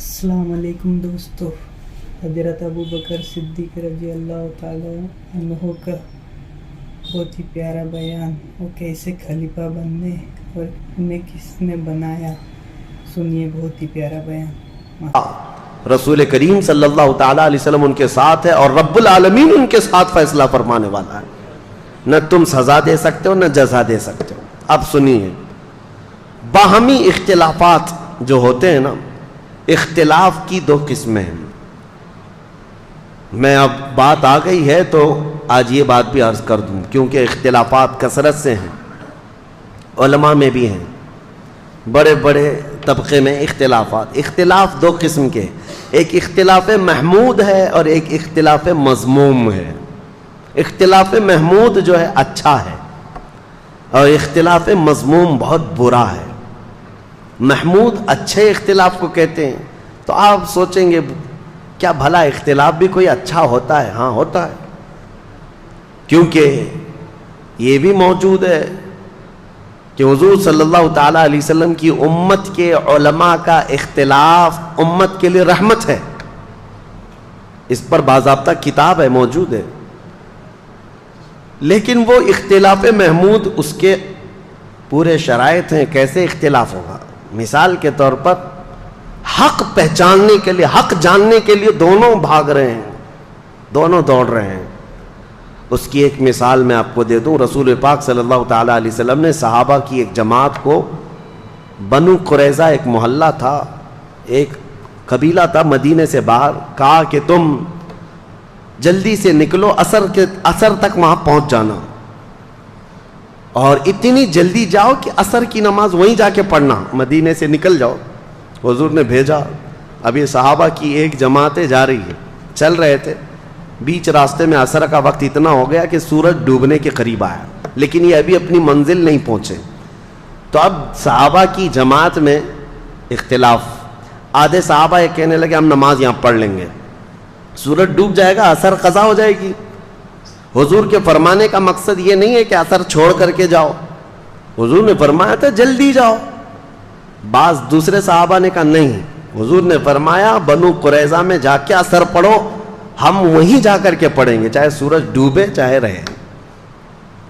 السلام علیکم دوستو، حضرت ابو بکر صدیق رضی اللہ تعالیٰ عنہ کا بہت ہی پیارا بیان، وہ کیسے خلیفہ بننے اور انہیں کس نے بنایا، سنیے بہت ہی پیارا بیان۔ رسول کریم صلی اللہ تعالیٰ علیہ وسلم ان کے ساتھ ہے اور رب العالمین ان کے ساتھ فیصلہ فرمانے والا ہے۔ نہ تم سزا دے سکتے ہو نہ جزا دے سکتے ہو۔ اب سنیے، باہمی اختلافات جو ہوتے ہیں نا، اختلاف کی دو قسمیں ہیں۔ میں اب بات آ گئی ہے تو آج یہ بات بھی عرض کر دوں، کیونکہ اختلافات کثرت سے ہیں، علماء میں بھی ہیں، بڑے بڑے طبقے میں اختلافات۔ اختلاف دو قسم کے، ایک اختلاف محمود ہے اور ایک اختلاف مذموم ہے۔ اختلاف محمود جو ہے اچھا ہے اور اختلاف مذموم بہت برا ہے۔ محمود اچھے اختلاف کو کہتے ہیں، تو آپ سوچیں گے کیا بھلا اختلاف بھی کوئی اچھا ہوتا ہے؟ ہاں ہوتا ہے، کیونکہ یہ بھی موجود ہے کہ حضور صلی اللہ تعالیٰ علیہ وسلم کی امت کے علماء کا اختلاف امت کے لیے رحمت ہے۔ اس پر باضابطہ کتاب ہے، موجود ہے، لیکن وہ اختلاف محمود اس کے پورے شرائط ہیں۔ کیسے اختلاف ہوگا؟ مثال کے طور پر حق پہچاننے کے لیے، حق جاننے کے لیے دونوں بھاگ رہے ہیں، دونوں دوڑ رہے ہیں۔ اس کی ایک مثال میں آپ کو دے دوں۔ رسول پاک صلی اللہ تعالیٰ علیہ وسلم نے صحابہ کی ایک جماعت کو، بنو قریظہ ایک محلہ تھا، ایک قبیلہ تھا مدینے سے باہر، کہا کہ تم جلدی سے نکلو، عصر تک وہاں پہنچ جانا، اور اتنی جلدی جاؤ کہ عصر کی نماز وہیں جا کے پڑھنا، مدینے سے نکل جاؤ۔ حضور نے بھیجا۔ اب یہ صحابہ کی ایک جماعتیں جا رہی ہے، چل رہے تھے، بیچ راستے میں عصر کا وقت اتنا ہو گیا کہ سورج ڈوبنے کے قریب آیا، لیکن یہ ابھی اپنی منزل نہیں پہنچے۔ تو اب صحابہ کی جماعت میں اختلاف، آدھے صحابہ یہ کہنے لگے ہم نماز یہاں پڑھ لیں گے، سورج ڈوب جائے گا، عصر قضا ہو جائے گی۔ حضور کے فرمانے کا مقصد یہ نہیں ہے کہ عصر چھوڑ کر کے جاؤ، حضور نے فرمایا تھا جلدی جاؤ۔ بعض دوسرے صحابہ نے کہا نہیں، حضور نے فرمایا بنو قریظہ میں جا کے عصر پڑھو، ہم وہیں جا کر کے پڑھیں گے، چاہے سورج ڈوبے چاہے رہے۔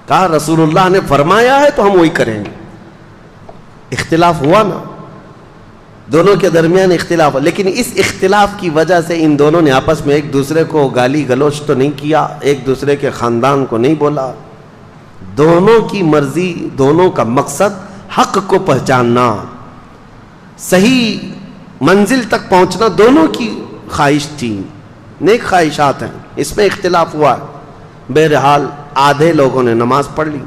کہا رسول اللہ نے فرمایا ہے تو ہم وہی کریں گے۔ اختلاف ہوا نا، دونوں کے درمیان اختلاف، لیکن اس اختلاف کی وجہ سے ان دونوں نے آپس میں ایک دوسرے کو گالی گلوچ تو نہیں کیا، ایک دوسرے کے خاندان کو نہیں بولا۔ دونوں کی مرضی، دونوں کا مقصد حق کو پہچاننا، صحیح منزل تک پہنچنا، دونوں کی خواہش تھی، نیک خواہشات ہیں۔ اس میں اختلاف ہوا۔ بہرحال آدھے لوگوں نے نماز پڑھ لی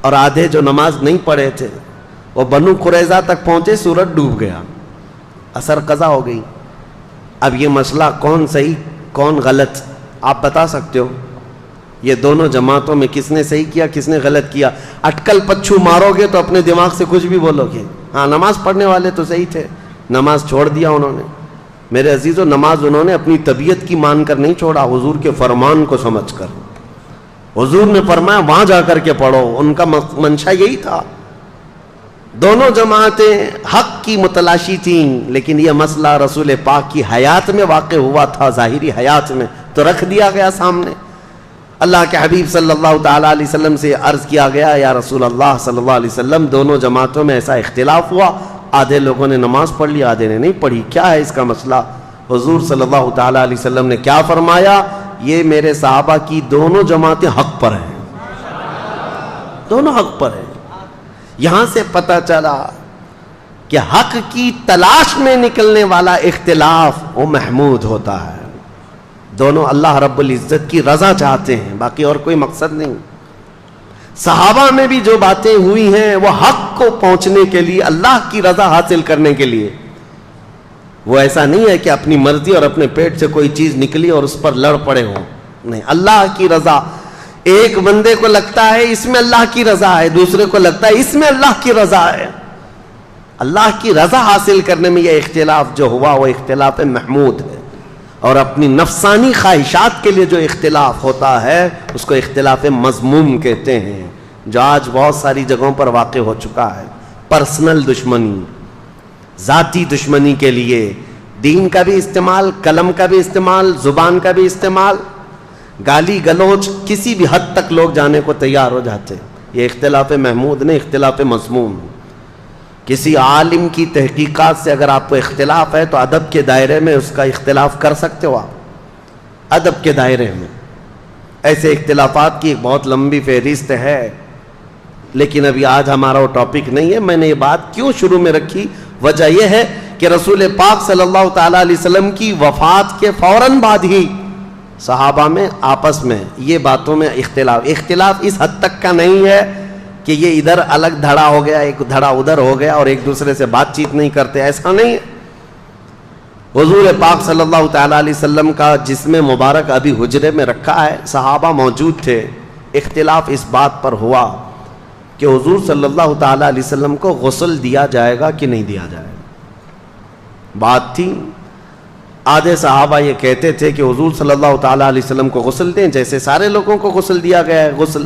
اور آدھے جو نماز نہیں پڑھے تھے وہ بنو قریظہ تک پہنچے، سورج ڈوب گیا، عصر قضا ہو گئی۔ اب یہ مسئلہ کون صحیح کون غلط آپ بتا سکتے ہو؟ یہ دونوں جماعتوں میں کس نے صحیح کیا کس نے غلط کیا؟ اٹکل پچھو مارو گے تو اپنے دماغ سے کچھ بھی بولو گے۔ ہاں نماز پڑھنے والے تو صحیح تھے، نماز چھوڑ دیا انہوں نے۔ میرے عزیزو، نماز انہوں نے اپنی طبیعت کی مان کر نہیں چھوڑا، حضور کے فرمان کو سمجھ کر۔ حضور نے فرمایا وہاں جا کر کے پڑھو، ان کا منشا یہی تھا۔ دونوں جماعتیں حق کی متلاشی تھیں، لیکن یہ مسئلہ رسول پاک کی حیات میں واقع ہوا تھا، ظاہری حیات میں، تو رکھ دیا گیا سامنے۔ اللہ کے حبیب صلی اللہ تعالیٰ علیہ وسلم سے عرض کیا گیا، یا رسول اللہ صلی اللہ علیہ وسلم، دونوں جماعتوں میں ایسا اختلاف ہوا، آدھے لوگوں نے نماز پڑھ لی آدھے نے نہیں پڑھی، کیا ہے اس کا مسئلہ؟ حضور صلی اللہ تعالیٰ علیہ وسلم نے کیا فرمایا؟ یہ میرے صحابہ کی دونوں جماعتیں حق پر ہیں، دونوں حق پر ہیں۔ یہاں سے پتہ چلا کہ حق کی تلاش میں نکلنے والا اختلاف وہ محمود ہوتا ہے۔ دونوں اللہ رب العزت کی رضا چاہتے ہیں، باقی اور کوئی مقصد نہیں۔ صحابہ میں بھی جو باتیں ہوئی ہیں وہ حق کو پہنچنے کے لیے، اللہ کی رضا حاصل کرنے کے لیے۔ وہ ایسا نہیں ہے کہ اپنی مرضی اور اپنے پیٹ سے کوئی چیز نکلی اور اس پر لڑ پڑے ہوں، نہیں، اللہ کی رضا۔ ایک بندے کو لگتا ہے اس میں اللہ کی رضا ہے، دوسرے کو لگتا ہے اس میں اللہ کی رضا ہے۔ اللہ کی رضا حاصل کرنے میں یہ اختلاف جو ہوا وہ اختلاف محمود ہے، اور اپنی نفسانی خواہشات کے لیے جو اختلاف ہوتا ہے اس کو اختلاف مذموم کہتے ہیں، جو آج بہت ساری جگہوں پر واقع ہو چکا ہے۔ پرسنل دشمنی، ذاتی دشمنی کے لیے دین کا بھی استعمال، قلم کا بھی استعمال، زبان کا بھی استعمال، گالی گلوچ کسی بھی حد تک لوگ جانے کو تیار ہو جاتے ہیں. یہ اختلاف محمود نہیں، اختلاف مذموم. کسی عالم کی تحقیقات سے اگر آپ کو اختلاف ہے تو ادب کے دائرے میں اس کا اختلاف کر سکتے ہو آپ، ادب کے دائرے میں. ایسے اختلافات کی ایک بہت لمبی فہرست ہے، لیکن ابھی آج ہمارا وہ ٹاپک نہیں ہے. میں نے یہ بات کیوں شروع میں رکھی؟ وجہ یہ ہے کہ رسول پاک صلی اللہ تعالیٰ علیہ وسلم کی وفات کے فوراً بعد ہی صحابہ میں آپس میں یہ باتوں میں اختلاف اس حد تک کا نہیں ہے کہ یہ ادھر الگ دھڑا ہو گیا، ایک دھڑا ادھر ہو گیا اور ایک دوسرے سے بات چیت نہیں کرتے، ایسا نہیں ہے. حضور پاک صلی اللہ تعالیٰ علیہ وسلم کا جسم مبارک ابھی حجرے میں رکھا ہے، صحابہ موجود تھے. اختلاف اس بات پر ہوا کہ حضور صلی اللہ تعالیٰ علیہ وسلم کو غسل دیا جائے گا کہ نہیں دیا جائے گا. بات تھی، آدھے صحابہ یہ کہتے تھے کہ حضور صلی اللہ تعالیٰ علیہ وسلم کو غسل دیں جیسے سارے لوگوں کو غسل دیا گیا ہے، غسل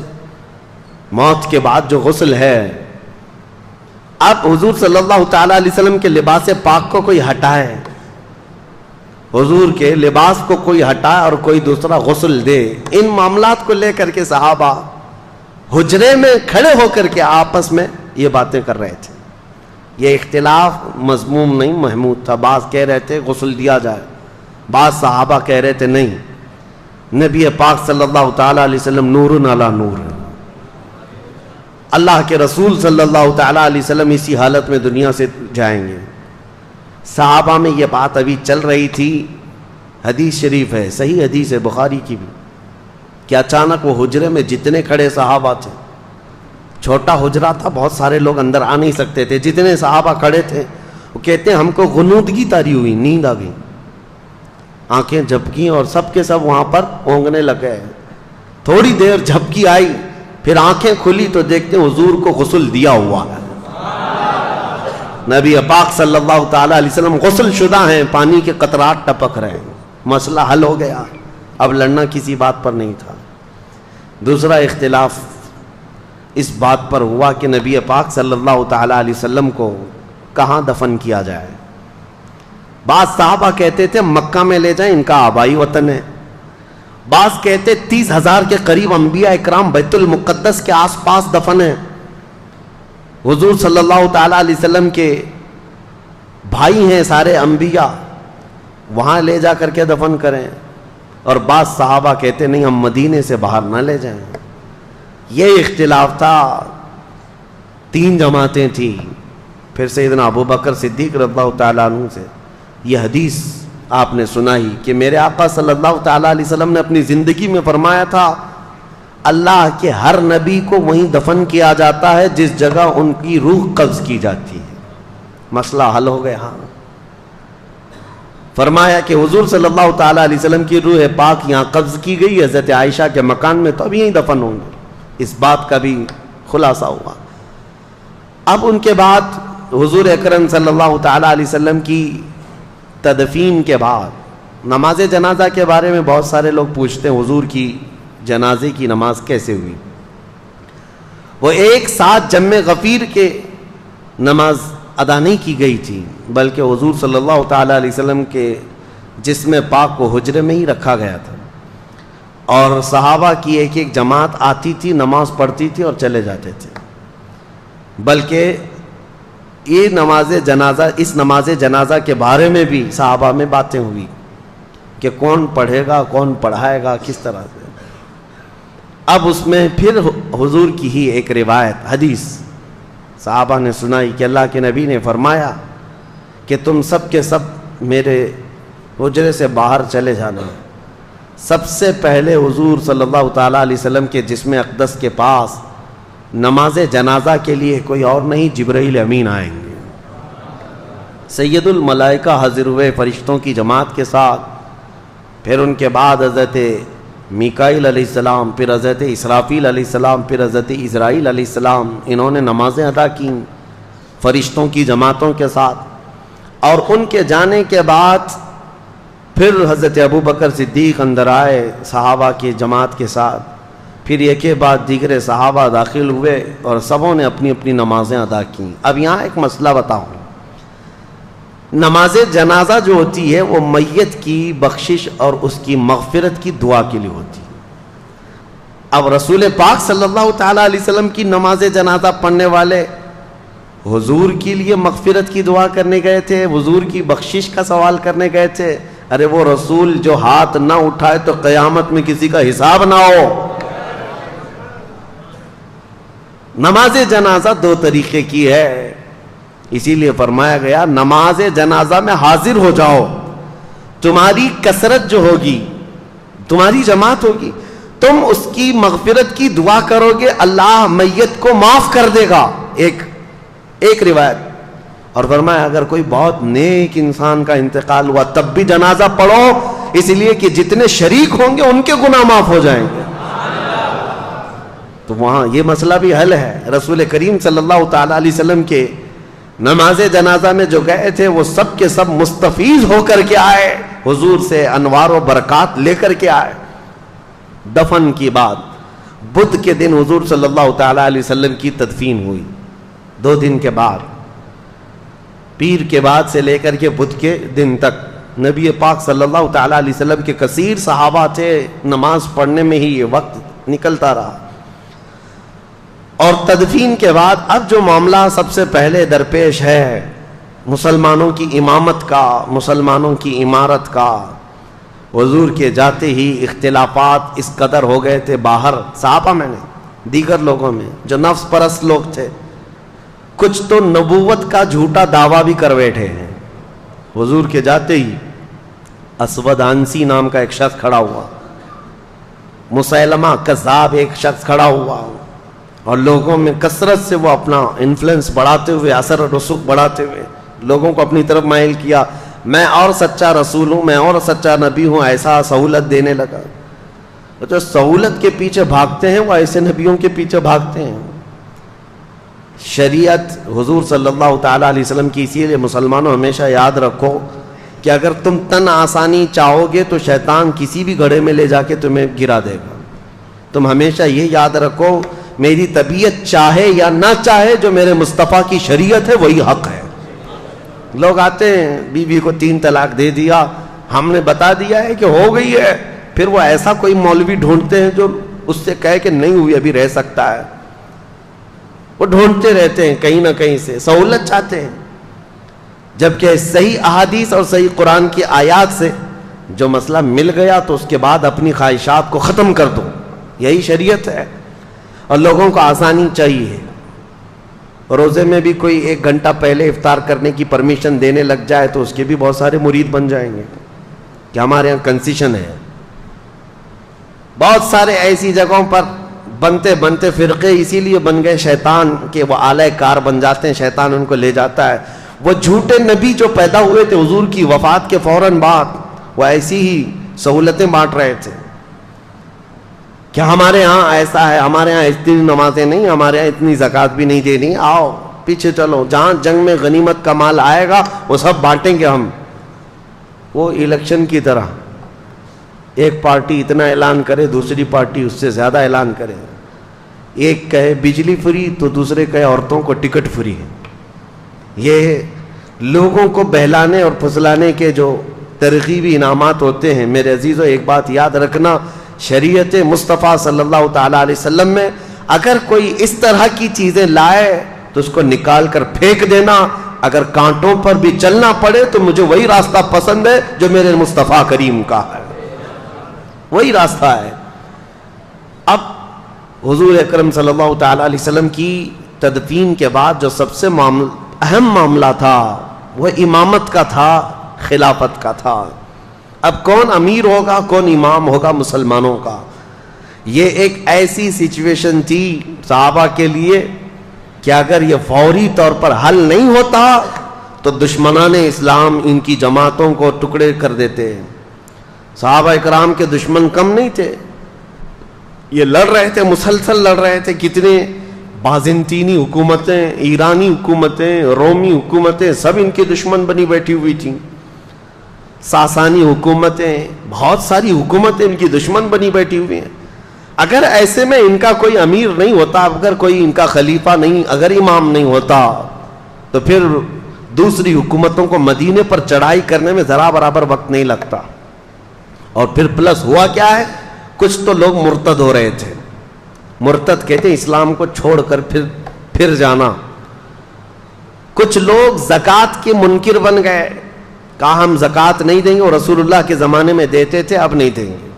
موت کے بعد جو غسل ہے. اب حضور صلی اللہ تعالیٰ علیہ وسلم کے لباس پاک کو کوئی ہٹائے، حضور کے لباس کو کوئی ہٹائے اور کوئی دوسرا غسل دے، ان معاملات کو لے کر کے صحابہ حجرے میں کھڑے ہو کر کے آپس میں یہ باتیں کر رہے تھے. یہ اختلاف مذموم نہیں، محمود تھا. بعض کہہ رہے تھے غسل دیا جائے، بعض صحابہ کہہ رہے تھے نہیں. نبی پاک صلی اللہ تعالیٰ علیہ وسلم نور علی نور، اللہ کے رسول صلی اللہ تعالیٰ علیہ وسلم اسی حالت میں دنیا سے جائیں گے. صحابہ میں یہ بات ابھی چل رہی تھی. حدیث شریف ہے، صحیح حدیث ہے بخاری کی بھی، کہ اچانک وہ حجرے میں جتنے کھڑے صحابہ تھے، چھوٹا حجرہ تھا، بہت سارے لوگ اندر آ نہیں سکتے تھے، جتنے صحابہ کھڑے تھے وہ کہتے ہیں ہم کو غنودگی طاری ہوئی، نیند آ گئی، آنکھیں جھپکیں اور سب کے سب وہاں پر اونگنے لگے. تھوڑی دیر جھپکی آئی، پھر آنکھیں کھلی تو دیکھتے ہیں حضور کو غسل دیا ہوا ہے. نبی پاک صلی اللہ تعالیٰ علیہ وسلم غسل شدہ ہیں، پانی کے قطرات ٹپک رہے ہیں. مسئلہ حل ہو گیا، اب لڑنا کسی بات پر نہیں تھا. دوسرا اختلاف اس بات پر ہوا کہ نبی پاک صلی اللہ تعالیٰ علیہ وسلم کو کہاں دفن کیا جائے. بعض صحابہ کہتے تھے مکہ میں لے جائیں، ان کا آبائی وطن ہے. بعض کہتے 30,000 کے قریب انبیاء اکرام بیت المقدس کے آس پاس دفن ہیں، حضور صلی اللہ تعالیٰ علیہ وسلم کے بھائی ہیں سارے انبیاء، وہاں لے جا کر کے دفن کریں. اور بعض صحابہ کہتے نہیں، ہم مدینے سے باہر نہ لے جائیں. یہ اختلاف تھا. 3 جماعتیں تھیں. پھر سیدنا ابو بکر صدیق رضی اللہ تعالیٰ عنہ سے یہ حدیث آپ نے سنائی کہ میرے آقا صلی اللہ تعالیٰ علیہ وسلم نے اپنی زندگی میں فرمایا تھا اللہ کے ہر نبی کو وہیں دفن کیا جاتا ہے جس جگہ ان کی روح قبض کی جاتی ہے. مسئلہ حل ہو گیا. ہاں، فرمایا کہ حضور صلی اللہ تعالیٰ علیہ وسلم کی روح پاک یہاں قبض کی گئی حضرت عائشہ کے مکان میں، تو اب یہیں دفن ہوں گے. اس بات کا بھی خلاصہ ہوا. اب ان کے بعد حضور اکرم صلی اللہ تعالیٰ علیہ وسلم کی تدفین کے بعد نماز جنازہ کے بارے میں بہت سارے لوگ پوچھتے ہیں حضور کی جنازے کی نماز کیسے ہوئی. وہ ایک ساتھ جمع غفیر کے نماز ادا نہیں کی گئی تھی، بلکہ حضور صلی اللہ تعالیٰ علیہ وسلم کے جسم پاک کو حجرے میں ہی رکھا گیا تھا، اور صحابہ کی ایک ایک جماعت آتی تھی، نماز پڑھتی تھی اور چلے جاتے تھے. بلکہ یہ اس نماز جنازہ کے بارے میں بھی صحابہ میں باتیں ہوئی کہ کون پڑھے گا، کون پڑھائے گا، کس طرح سے. اب اس میں پھر حضور کی ہی ایک روایت حدیث صحابہ نے سنائی کہ اللہ کے نبی نے فرمایا کہ تم سب کے سب میرے حجرے سے باہر چلے جانا. سب سے پہلے حضور صلی اللہ تعالیٰ علیہ وسلم کے جسم اقدس کے پاس نماز جنازہ کے لیے کوئی اور نہیں، جبرائیل امین آئیں گے. سید الملائکہ حاضر ہوئے فرشتوں کی جماعت کے ساتھ. پھر ان کے بعد حضرت میکائیل علیہ السلام، پھر حضرت اسرافیل علیہ السلام، پھر حضرت اسرائیل علیہ السلام، انہوں نے نمازیں ادا کیں فرشتوں کی جماعتوں کے ساتھ. اور ان کے جانے کے بعد پھر حضرت ابو بکر صدیق اندر آئے صحابہ کی جماعت کے ساتھ. پھر ایک کے بعد دیگر صحابہ داخل ہوئے اور سبوں نے اپنی اپنی نمازیں ادا کیں. اب یہاں ایک مسئلہ بتاؤں. نماز جنازہ جو ہوتی ہے وہ میت کی بخشش اور اس کی مغفرت کی دعا کے لیے ہوتی ہے. اب رسول پاک صلی اللہ تعالی علیہ وسلم کی نماز جنازہ پڑھنے والے حضور کے لیے مغفرت کی دعا کرنے گئے تھے, حضور کی بخشش کا سوال کرنے گئے تھے. ارے وہ رسول جو ہاتھ نہ اٹھائے تو قیامت میں کسی کا حساب نہ ہو. نماز جنازہ دو طریقے کی ہے, اسی لیے فرمایا گیا نماز جنازہ میں حاضر ہو جاؤ. تمہاری کثرت جو ہوگی, تمہاری جماعت ہوگی, تم اس کی مغفرت کی دعا کرو گے, اللہ میت کو معاف کر دے گا. ایک روایت. اور فرمایا اگر کوئی بہت نیک انسان کا انتقال ہوا تب بھی جنازہ پڑھو, اس لیے کہ جتنے شریک ہوں گے ان کے گناہ معاف ہو جائیں گے. تو وہاں یہ مسئلہ بھی حل ہے. رسول کریم صلی اللہ تعالی علیہ وسلم کے نماز جنازہ میں جو گئے تھے وہ سب کے سب مستفیض ہو کر کے آئے, حضور سے انوار و برکات لے کر کے آئے. دفن کی بعد بدھ کے دن حضور صلی اللہ تعالی علیہ وسلم کی تدفین ہوئی. 2 دن کے بعد, پیر کے بعد سے لے کر کے بدھ کے دن تک نبی پاک صلی اللہ تعالی علیہ وسلم کے کثیر صحابہ تھے, نماز پڑھنے میں ہی یہ وقت نکلتا رہا. اور تدفین کے بعد اب جو معاملہ سب سے پہلے درپیش ہے مسلمانوں کی امامت کا, مسلمانوں کی عمارت کا. حضور کے جاتے ہی اختلافات اس قدر ہو گئے تھے باہر صحابہ میں نے, دیگر لوگوں میں جو نفس پرست لوگ تھے. کچھ تو نبوت کا جھوٹا دعویٰ بھی کر بیٹھے ہیں. حضور کے جاتے ہی اسود عنسی نام کا ایک شخص کھڑا ہوا, مسیلمہ کذاب ایک شخص کھڑا ہوا, اور لوگوں میں کثرت سے وہ اپنا انفلوئنس بڑھاتے ہوئے, اثر و رسوخ بڑھاتے ہوئے لوگوں کو اپنی طرف مائل کیا. میں اور سچا رسول ہوں, میں اور سچا نبی ہوں, ایسا سہولت دینے لگا. جو سہولت کے پیچھے بھاگتے ہیں وہ ایسے نبیوں کے پیچھے بھاگتے ہیں. شریعت حضور صلی اللہ تعالی علیہ وسلم کی, اسی لیے مسلمانوں ہمیشہ یاد رکھو کہ اگر تم تن آسانی چاہو گے تو شیطان کسی بھی گڑھے میں لے جا کے تمہیں گرا دے گا. تم ہمیشہ یہ یاد رکھو میری طبیعت چاہے یا نہ چاہے جو میرے مصطفیٰ کی شریعت ہے وہی حق ہے. لوگ آتے ہیں بیوی کو 3 طلاق دے دیا, ہم نے بتا دیا ہے کہ ہو گئی ہے, پھر وہ ایسا کوئی مولوی ڈھونڈتے ہیں جو اس سے کہے کہ نہیں ہوئی, ابھی رہ سکتا ہے. وہ ڈھونڈتے رہتے ہیں کہیں نہ کہیں سے, سہولت چاہتے ہیں. جبکہ صحیح احادیث اور صحیح قرآن کی آیات سے جو مسئلہ مل گیا تو اس کے بعد اپنی خواہشات کو ختم کر دو, یہی شریعت ہے. اور لوگوں کو آسانی چاہیے. روزے میں بھی کوئی 1 گھنٹہ پہلے افطار کرنے کی پرمیشن دینے لگ جائے تو اس کے بھی بہت سارے مرید بن جائیں گے کہ ہمارے یہاں کنسیشن ہے. بہت سارے ایسی جگہوں پر بنتے بنتے فرقے اسی لیے بن گئے شیطان کے, وہ آلہ کار بن جاتے ہیں, شیطان ان کو لے جاتا ہے. وہ جھوٹے نبی جو پیدا ہوئے تھے حضور کی وفات کے فوراً بعد, وہ ایسی ہی سہولتیں بانٹ رہے تھے کہ ہمارے ہاں ایسا ہے, ہمارے ہاں اتنی نمازیں نہیں, ہمارے ہاں اتنی زکوٰۃ بھی نہیں دینی, آؤ پیچھے چلو, جہاں جنگ میں غنیمت کا مال آئے گا وہ سب بانٹیں گے ہم. وہ الیکشن کی طرح ایک پارٹی اتنا اعلان کرے, دوسری پارٹی اس سے زیادہ اعلان کرے. ایک کہے بجلی فری تو دوسرے کہے عورتوں کو ٹکٹ فری ہے. یہ لوگوں کو بہلانے اور پھسلانے کے جو ترغیبی انعامات ہوتے ہیں. میرے عزیزو ایک بات یاد رکھنا, شریعت مصطفیٰ صلی اللہ تعالی علیہ وسلم میں اگر کوئی اس طرح کی چیزیں لائے تو اس کو نکال کر پھینک دینا. اگر کانٹوں پر بھی چلنا پڑے تو مجھے وہی راستہ پسند ہے جو میرے مصطفیٰ کریم کا ہے, وہی راستہ ہے. اب حضور اکرم صلی اللہ تعالی علیہ وسلم کی تدفین کے بعد جو سب سے اہم معاملہ تھا وہ امامت کا تھا, خلافت کا تھا. اب کون امیر ہوگا, کون امام ہوگا مسلمانوں کا, یہ ایک ایسی سچویشن تھی صحابہ کے لیے کہ اگر یہ فوری طور پر حل نہیں ہوتا تو دشمنان اسلام ان کی جماعتوں کو ٹکڑے کر دیتے. صحابہ اکرام کے دشمن کم نہیں تھے, یہ لڑ رہے تھے, مسلسل لڑ رہے تھے. کتنے بازنطینی حکومتیں, ایرانی حکومتیں, رومی حکومتیں سب ان کے دشمن بنی بیٹھی ہوئی تھیں. ساسانی حکومتیں, بہت ساری حکومتیں ان کی دشمن بنی بیٹھی ہوئی ہیں. اگر ایسے میں ان کا کوئی امیر نہیں ہوتا, اگر کوئی ان کا خلیفہ نہیں, اگر امام نہیں ہوتا تو پھر دوسری حکومتوں کو مدینے پر چڑھائی کرنے میں ذرا برابر وقت نہیں لگتا. اور پھر پلس ہوا کیا ہے, کچھ تو لوگ مرتد ہو رہے تھے. مرتد کہتے ہیں اسلام کو چھوڑ کر پھر جانا. کچھ لوگ زکوٰۃ کے منکر بن گئے, کہا ہم زکوٰۃ نہیں دیں گے, اور رسول اللہ کے زمانے میں دیتے تھے اب نہیں دیں گے,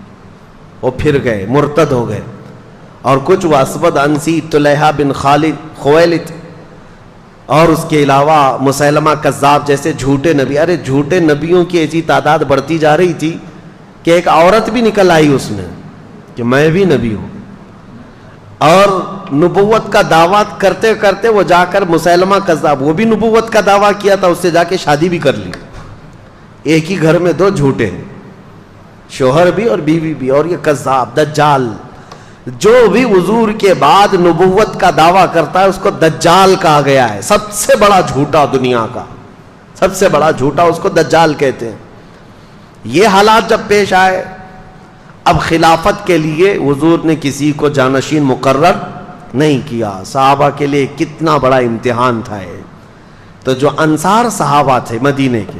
وہ پھر گئے, مرتد ہو گئے. اور کچھ وہ اسود انسی, طلحہ بن خالد خویلد, اور اس کے علاوہ مسیلمہ کذاب جیسے جھوٹے نبی. ارے جھوٹے نبیوں کی ایسی تعداد بڑھتی جا رہی تھی کہ ایک عورت بھی نکل آئی اس میں کہ میں بھی نبی ہوں. اور نبوت کا دعویٰ کرتے کرتے وہ جا کر مسیلمہ کذاب, وہ بھی نبوت کا دعویٰ کیا تھا, اس سے جا کے شادی بھی کر لی. ایک ہی گھر میں دو جھوٹے, شوہر بھی اور بیوی بھی. اور یہ کذاب دجال, جو بھی حضور کے بعد نبوت کا دعویٰ کرتا ہے اس کو دجال کہا گیا ہے. سب سے بڑا جھوٹا دنیا کا, سب سے بڑا جھوٹا اس کو دجال کہتے ہیں. یہ حالات جب پیش آئے, اب خلافت کے لیے حضور نے کسی کو جانشین مقرر نہیں کیا. صحابہ کے لیے کتنا بڑا امتحان تھا یہ. تو جو انصار صحابہ تھے مدینے کے,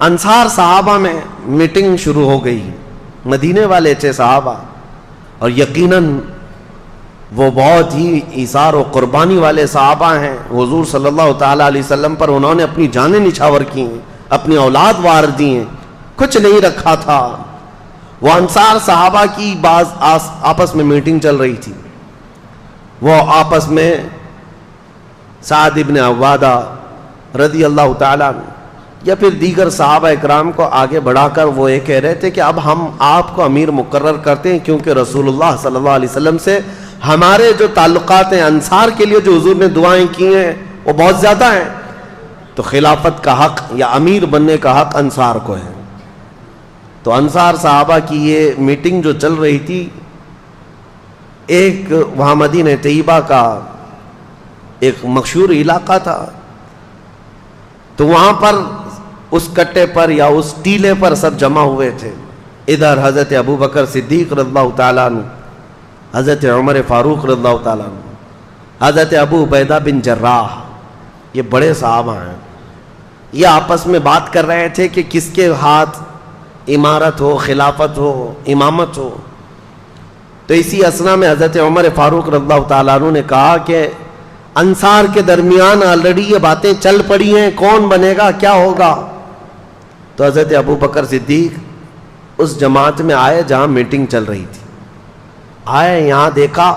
انصار صحابہ میں میٹنگ شروع ہو گئی. مدینے والے تھے صحابہ, اور یقیناً وہ بہت ہی ایثار و قربانی والے صحابہ ہیں. حضور صلی اللہ تعالیٰ علیہ وسلم پر انہوں نے اپنی جانیں نچھاور کی ہیں, اپنی اولاد وار دی ہیں, کچھ نہیں رکھا تھا. وہ انصار صحابہ کی بعض آپس میں میٹنگ چل رہی تھی. وہ آپس میں سعد ابن عبادہ رضی اللہ تعالیٰ یا پھر دیگر صحابہ اکرام کو آگے بڑھا کر وہ یہ کہہ رہے تھے کہ اب ہم آپ کو امیر مقرر کرتے ہیں, کیونکہ رسول اللہ صلی اللہ علیہ وسلم سے ہمارے جو تعلقات ہیں, انصار کے لیے جو حضور نے دعائیں کی ہیں وہ بہت زیادہ ہیں, تو خلافت کا حق یا امیر بننے کا حق انصار کو ہے. تو انصار صحابہ کی یہ میٹنگ جو چل رہی تھی, ایک وہاں مدینہ طیبہ کا ایک مشہور علاقہ تھا, تو وہاں پر اس کٹے پر یا اس ٹیلے پر سب جمع ہوئے تھے. ادھر حضرت ابو بکر صدیق رضی اللہ تعالیٰ عنہ, حضرت عمر فاروق رضی اللہ تعالیٰ عنہ, حضرت ابو عبیدہ بن جراح, یہ بڑے صحابہ ہیں. یہ آپس میں بات کر رہے تھے کہ کس کے ہاتھ امارت ہو, خلافت ہو, امامت ہو. تو اسی اثنا میں حضرت عمر فاروق رضی اللہ تعالیٰ عنہ نے کہا کہ انصار کے درمیان آلریڈی یہ باتیں چل پڑی ہیں, کون بنے گا, کیا ہوگا. تو حضرت ابو بکر صدیق اس جماعت میں آئے جہاں میٹنگ چل رہی تھی. آئے, یہاں دیکھا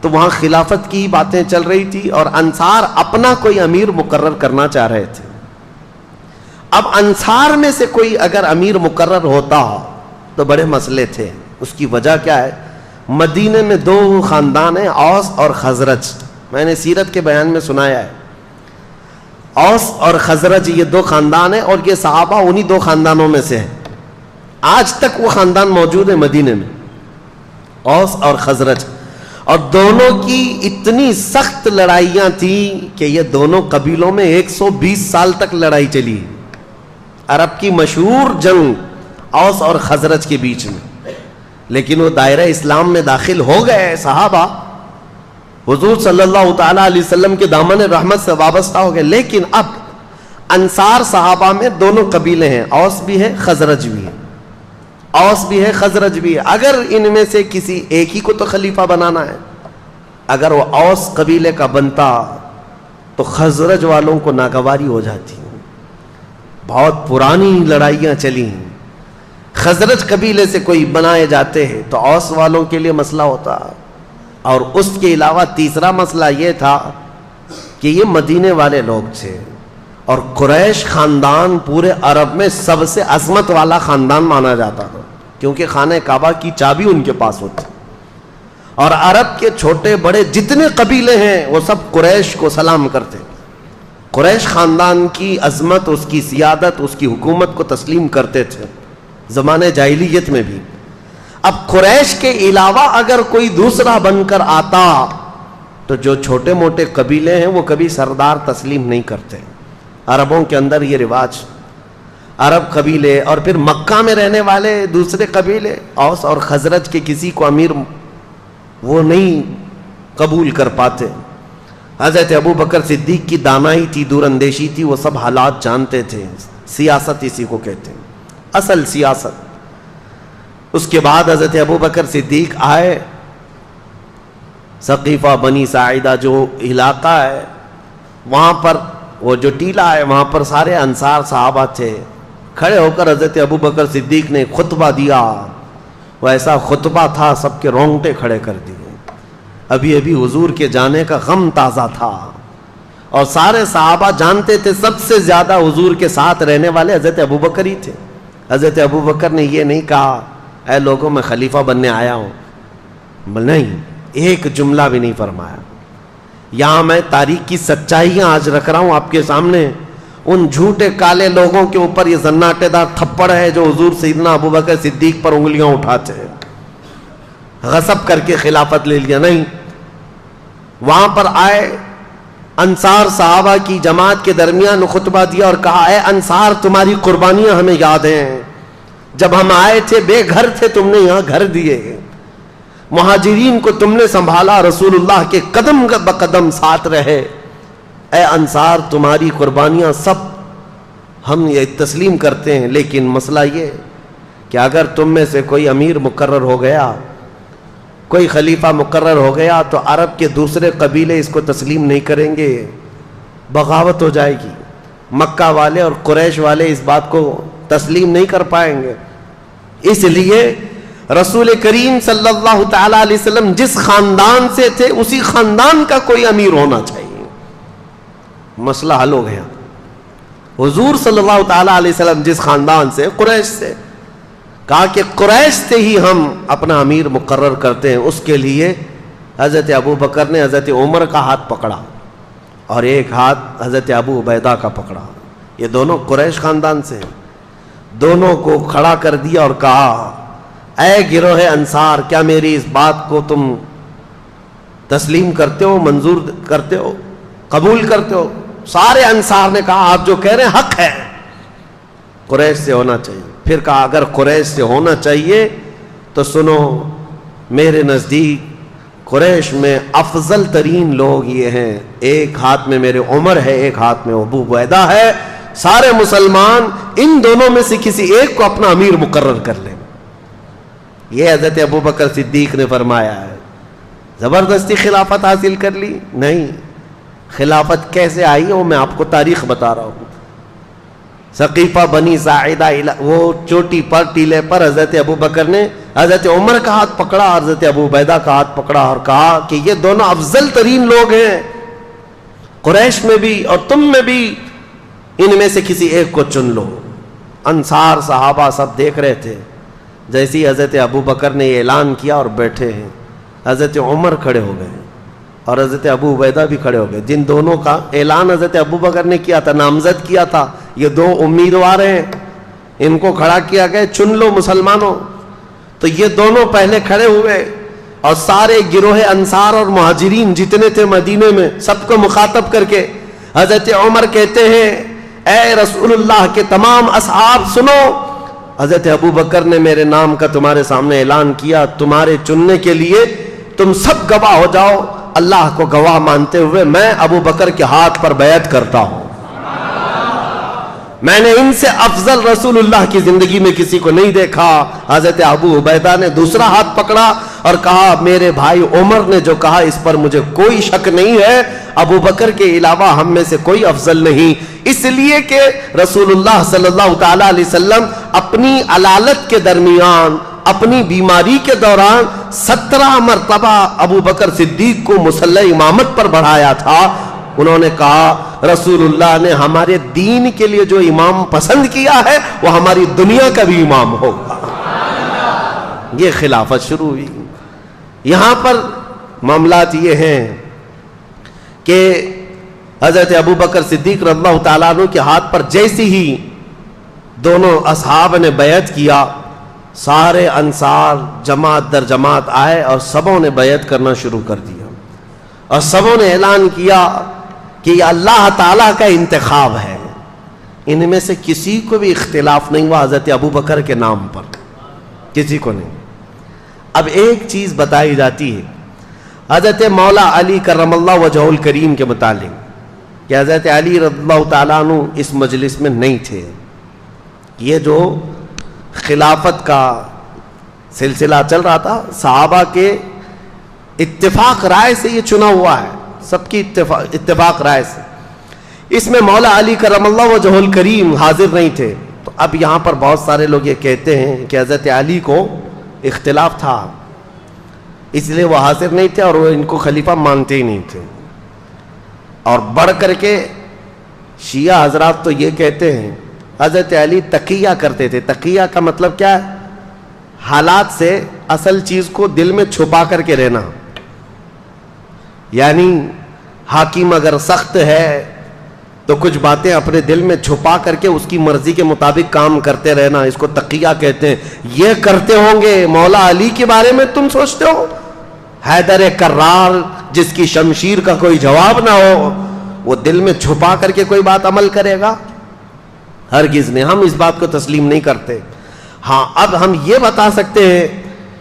تو وہاں خلافت کی باتیں چل رہی تھی, اور انصار اپنا کوئی امیر مقرر کرنا چاہ رہے تھے. اب انصار میں سے کوئی اگر امیر مقرر ہوتا تو بڑے مسئلے تھے. اس کی وجہ کیا ہے, مدینے میں دو خاندان ہیں, اوس اور خزرج. میں نے سیرت کے بیان میں سنایا ہے, اوس اور خزرج یہ دو خاندان ہیں, اور یہ صحابہ انہی دو خاندانوں میں سے ہیں. آج تک وہ خاندان موجود ہے مدینے میں, اوس اور خزرج. اور دونوں کی اتنی سخت لڑائیاں تھیں کہ یہ دونوں قبیلوں میں 120 سال تک لڑائی چلی. عرب کی مشہور جنگ اوس اور خزرج کے بیچ میں. لیکن وہ دائرہ اسلام میں داخل ہو گئے صحابہ, حضور صلی اللہ تعالیٰ علیہ وسلم کے دامن رحمت سے وابستہ ہو گئے. لیکن اب انصار صحابہ میں دونوں قبیلے ہیں, اوس بھی ہے خزرج بھی ہے, اوس بھی ہے خزرج بھی ہے. اگر ان میں سے کسی ایک ہی کو تو خلیفہ بنانا ہے, اگر وہ اوس قبیلے کا بنتا تو خزرج والوں کو ناگواری ہو جاتی. بہت پرانی لڑائیاں چلی ہیں. خزرج قبیلے سے کوئی بنائے جاتے ہیں تو اوس والوں کے لیے مسئلہ ہوتا. اور اس کے علاوہ تیسرا مسئلہ یہ تھا کہ یہ مدینے والے لوگ تھے, اور قریش خاندان پورے عرب میں سب سے عظمت والا خاندان مانا جاتا تھا, کیونکہ خانہ کعبہ کی چابی ان کے پاس ہوتی. اور عرب کے چھوٹے بڑے جتنے قبیلے ہیں وہ سب قریش کو سلام کرتے. قریش خاندان کی عظمت, اس کی سیادت, اس کی حکومت کو تسلیم کرتے تھے زمانے جاہلیت میں بھی. اب قریش کے علاوہ اگر کوئی دوسرا بن کر آتا تو جو چھوٹے موٹے قبیلے ہیں وہ کبھی سردار تسلیم نہیں کرتے. عربوں کے اندر یہ رواج, عرب قبیلے اور پھر مکہ میں رہنے والے دوسرے قبیلے اوس اور خزرج کے کسی کو امیر وہ نہیں قبول کر پاتے. حضرت ابو بکر صدیق کی دانائی تھی، دور اندیشی تھی، وہ سب حالات جانتے تھے. سیاست اسی کو کہتے ہیں، اصل سیاست. اس کے بعد حضرت ابو بکر صدیق آئے. ثقیفہ بنی ساعدہ جو علاقہ ہے وہاں پر، وہ جو ٹیلہ ہے وہاں پر سارے انصار صحابہ تھے. کھڑے ہو کر حضرت ابو بکر صدیق نے خطبہ دیا. وہ ایسا خطبہ تھا سب کے رونگٹے کھڑے کر دیے. ابھی ابھی حضور کے جانے کا غم تازہ تھا اور سارے صحابہ جانتے تھے سب سے زیادہ حضور کے ساتھ رہنے والے حضرت ابو بکر ہی تھے. حضرت ابو بکر نے یہ نہیں کہا اے لوگوں میں خلیفہ بننے آیا ہوں، نہیں، ایک جملہ بھی نہیں فرمایا. یہاں میں تاریخ کی سچائیاں آج رکھ رہا ہوں آپ کے سامنے. ان جھوٹے کالے لوگوں کے اوپر یہ زناٹے دار تھپڑ ہے جو حضور سیدنا ابو بکر صدیق پر انگلیاں اٹھاتے ہیں، غصب کر کے خلافت لے لیا. نہیں، وہاں پر آئے، انصار صحابہ کی جماعت کے درمیان خطبہ دیا اور کہا اے انصار، تمہاری قربانیاں ہمیں یاد ہیں. جب ہم آئے تھے بے گھر تھے، تم نے یہاں گھر دیے. مہاجرین کو تم نے سنبھالا، رسول اللہ کے قدم بقدم ساتھ رہے. اے انصار، تمہاری قربانیاں سب ہم یہ تسلیم کرتے ہیں، لیکن مسئلہ یہ کہ اگر تم میں سے کوئی امیر مقرر ہو گیا، کوئی خلیفہ مقرر ہو گیا، تو عرب کے دوسرے قبیلے اس کو تسلیم نہیں کریں گے، بغاوت ہو جائے گی. مکہ والے اور قریش والے اس بات کو تسلیم نہیں کر پائیں گے. اس لیے رسول کریم صلی اللہ تعالی علیہ وسلم جس خاندان سے تھے اسی خاندان کا کوئی امیر ہونا چاہیے. مسئلہ حل ہو گیا. حضور صلی اللہ تعالی علیہ وسلم جس خاندان سے، قریش سے، کہا کہ قریش سے ہی ہم اپنا امیر مقرر کرتے ہیں. اس کے لیے حضرت ابو بکر نے حضرت عمر کا ہاتھ پکڑا اور ایک ہاتھ حضرت ابو عبیدہ کا پکڑا. یہ دونوں قریش خاندان سے ہیں. دونوں کو کھڑا کر دیا اور کہا اے گروہ انصار، کیا میری اس بات کو تم تسلیم کرتے ہو، منظور کرتے ہو، قبول کرتے ہو؟ سارے انصار نے کہا آپ جو کہہ رہے ہیں حق ہے، قریش سے ہونا چاہیے. پھر کہا اگر قریش سے ہونا چاہیے تو سنو، میرے نزدیک قریش میں افضل ترین لوگ یہ ہیں، ایک ہاتھ میں میرے عمر ہے، ایک ہاتھ میں ابو عبیدہ ہے. سارے مسلمان ان دونوں میں سے کسی ایک کو اپنا امیر مقرر کر لیں. یہ حضرت ابو بکر صدیق نے فرمایا ہے. زبردستی خلافت حاصل کر لی؟ نہیں. خلافت کیسے آئی وہ میں آپ کو تاریخ بتا رہا ہوں. ثقیفہ بنی ساعدہ، وہ چوٹی پر، ٹیلے پر حضرت ابو بکر نے حضرت عمر کا ہاتھ پکڑا، حضرت ابو عبیدہ کا ہاتھ پکڑا اور کہا کہ یہ دونوں افضل ترین لوگ ہیں قریش میں بھی اور تم میں بھی، ان میں سے کسی ایک کو چن لو. انصار صحابہ سب دیکھ رہے تھے. جیسی حضرت ابو بکر نے یہ اعلان کیا اور بیٹھے ہیں، حضرت عمر کھڑے ہو گئے اور حضرت ابو عبیدہ بھی کھڑے ہو گئے. جن دونوں کا اعلان حضرت ابو بکر نے کیا تھا، نامزد کیا تھا، یہ دو امیدوار ہیں، ان کو کھڑا کیا گیا، چن لو مسلمانوں. تو یہ دونوں پہلے کھڑے ہوئے اور سارے گروہ انصار اور مہاجرین جتنے تھے مدینے میں سب کو مخاطب کر کے حضرت عمر کہتے ہیں اے رسول اللہ کے تمام اصحاب سنو، حضرت ابو بکر نے میرے نام کا تمہارے سامنے اعلان کیا، تمہارے چننے کے لیے تم سب گواہ ہو جاؤ. اللہ کو گواہ مانتے ہوئے میں ابو بکر کے ہاتھ پر بیعت کرتا ہوں. میں نے ان سے افضل رسول اللہ کی زندگی میں کسی کو نہیں دیکھا. حضرت ابو عبیدہ نے دوسرا ہاتھ پکڑا اور کہا میرے بھائی عمر نے جو کہا اس پر مجھے کوئی شک نہیں ہے، ابو بکر کے علاوہ ہم میں سے کوئی افضل نہیں. اس لیے کہ رسول اللہ صلی اللہ تعالی علیہ وسلم اپنی علالت کے درمیان، اپنی بیماری کے دوران 17 مرتبہ ابو بکر صدیق کو مصلی امامت پر بڑھایا تھا. انہوں نے کہا رسول اللہ نے ہمارے دین کے لیے جو امام پسند کیا ہے وہ ہماری دنیا کا بھی امام ہوگا. یہ خلافت شروع ہوئی. یہاں پر معاملات یہ ہیں کہ حضرت ابو بکر صدیق رضی اللہ تعالیٰ عنہ کے ہاتھ پر جیسی ہی دونوں اصحاب نے بیعت کیا، سارے انصار جماعت در جماعت آئے اور سبوں نے بیعت کرنا شروع کر دیا اور سبوں نے اعلان کیا کہ یہ اللہ تعالیٰ کا انتخاب ہے. ان میں سے کسی کو بھی اختلاف نہیں ہوا حضرت ابو بکر کے نام پر، کسی کو نہیں. اب ایک چیز بتائی جاتی ہے، حضرت مولا علی کرم اللہ وجہہ الکریم کے متعلق کہ حضرت علی رضی اللہ تعالیٰ عنہ اس مجلس میں نہیں تھے. یہ جو خلافت کا سلسلہ چل رہا تھا صحابہ کے اتفاق رائے سے یہ چنا ہوا ہے, سب کی اتفاق رائے سے. اس میں مولا علی کرم اللہ وجہہ الکریم حاضر نہیں تھے. تو اب یہاں پر بہت سارے لوگ یہ کہتے ہیں کہ حضرت علی کو اختلاف تھا اس لیے وہ حاضر نہیں تھے اور وہ ان کو خلیفہ مانتے ہی نہیں تھے. اور بڑھ کر کے شیعہ حضرات تو یہ کہتے ہیں حضرت علی تقیہ کرتے تھے. تقیہ کا مطلب کیا ہے؟ حالات سے اصل چیز کو دل میں چھپا کر کے رہنا. یعنی حاکم اگر سخت ہے تو کچھ باتیں اپنے دل میں چھپا کر کے اس کی مرضی کے مطابق کام کرتے رہنا, اس کو تقیہ کہتے ہیں. یہ کرتے ہوں گے مولا علی کے بارے میں تم سوچتے ہو؟ حیدر کرار جس کی شمشیر کا کوئی جواب نہ ہو, وہ دل میں چھپا کر کے کوئی بات عمل کرے گا؟ ہرگز نہیں, ہم اس بات کو تسلیم نہیں کرتے. ہاں اب ہم یہ بتا سکتے ہیں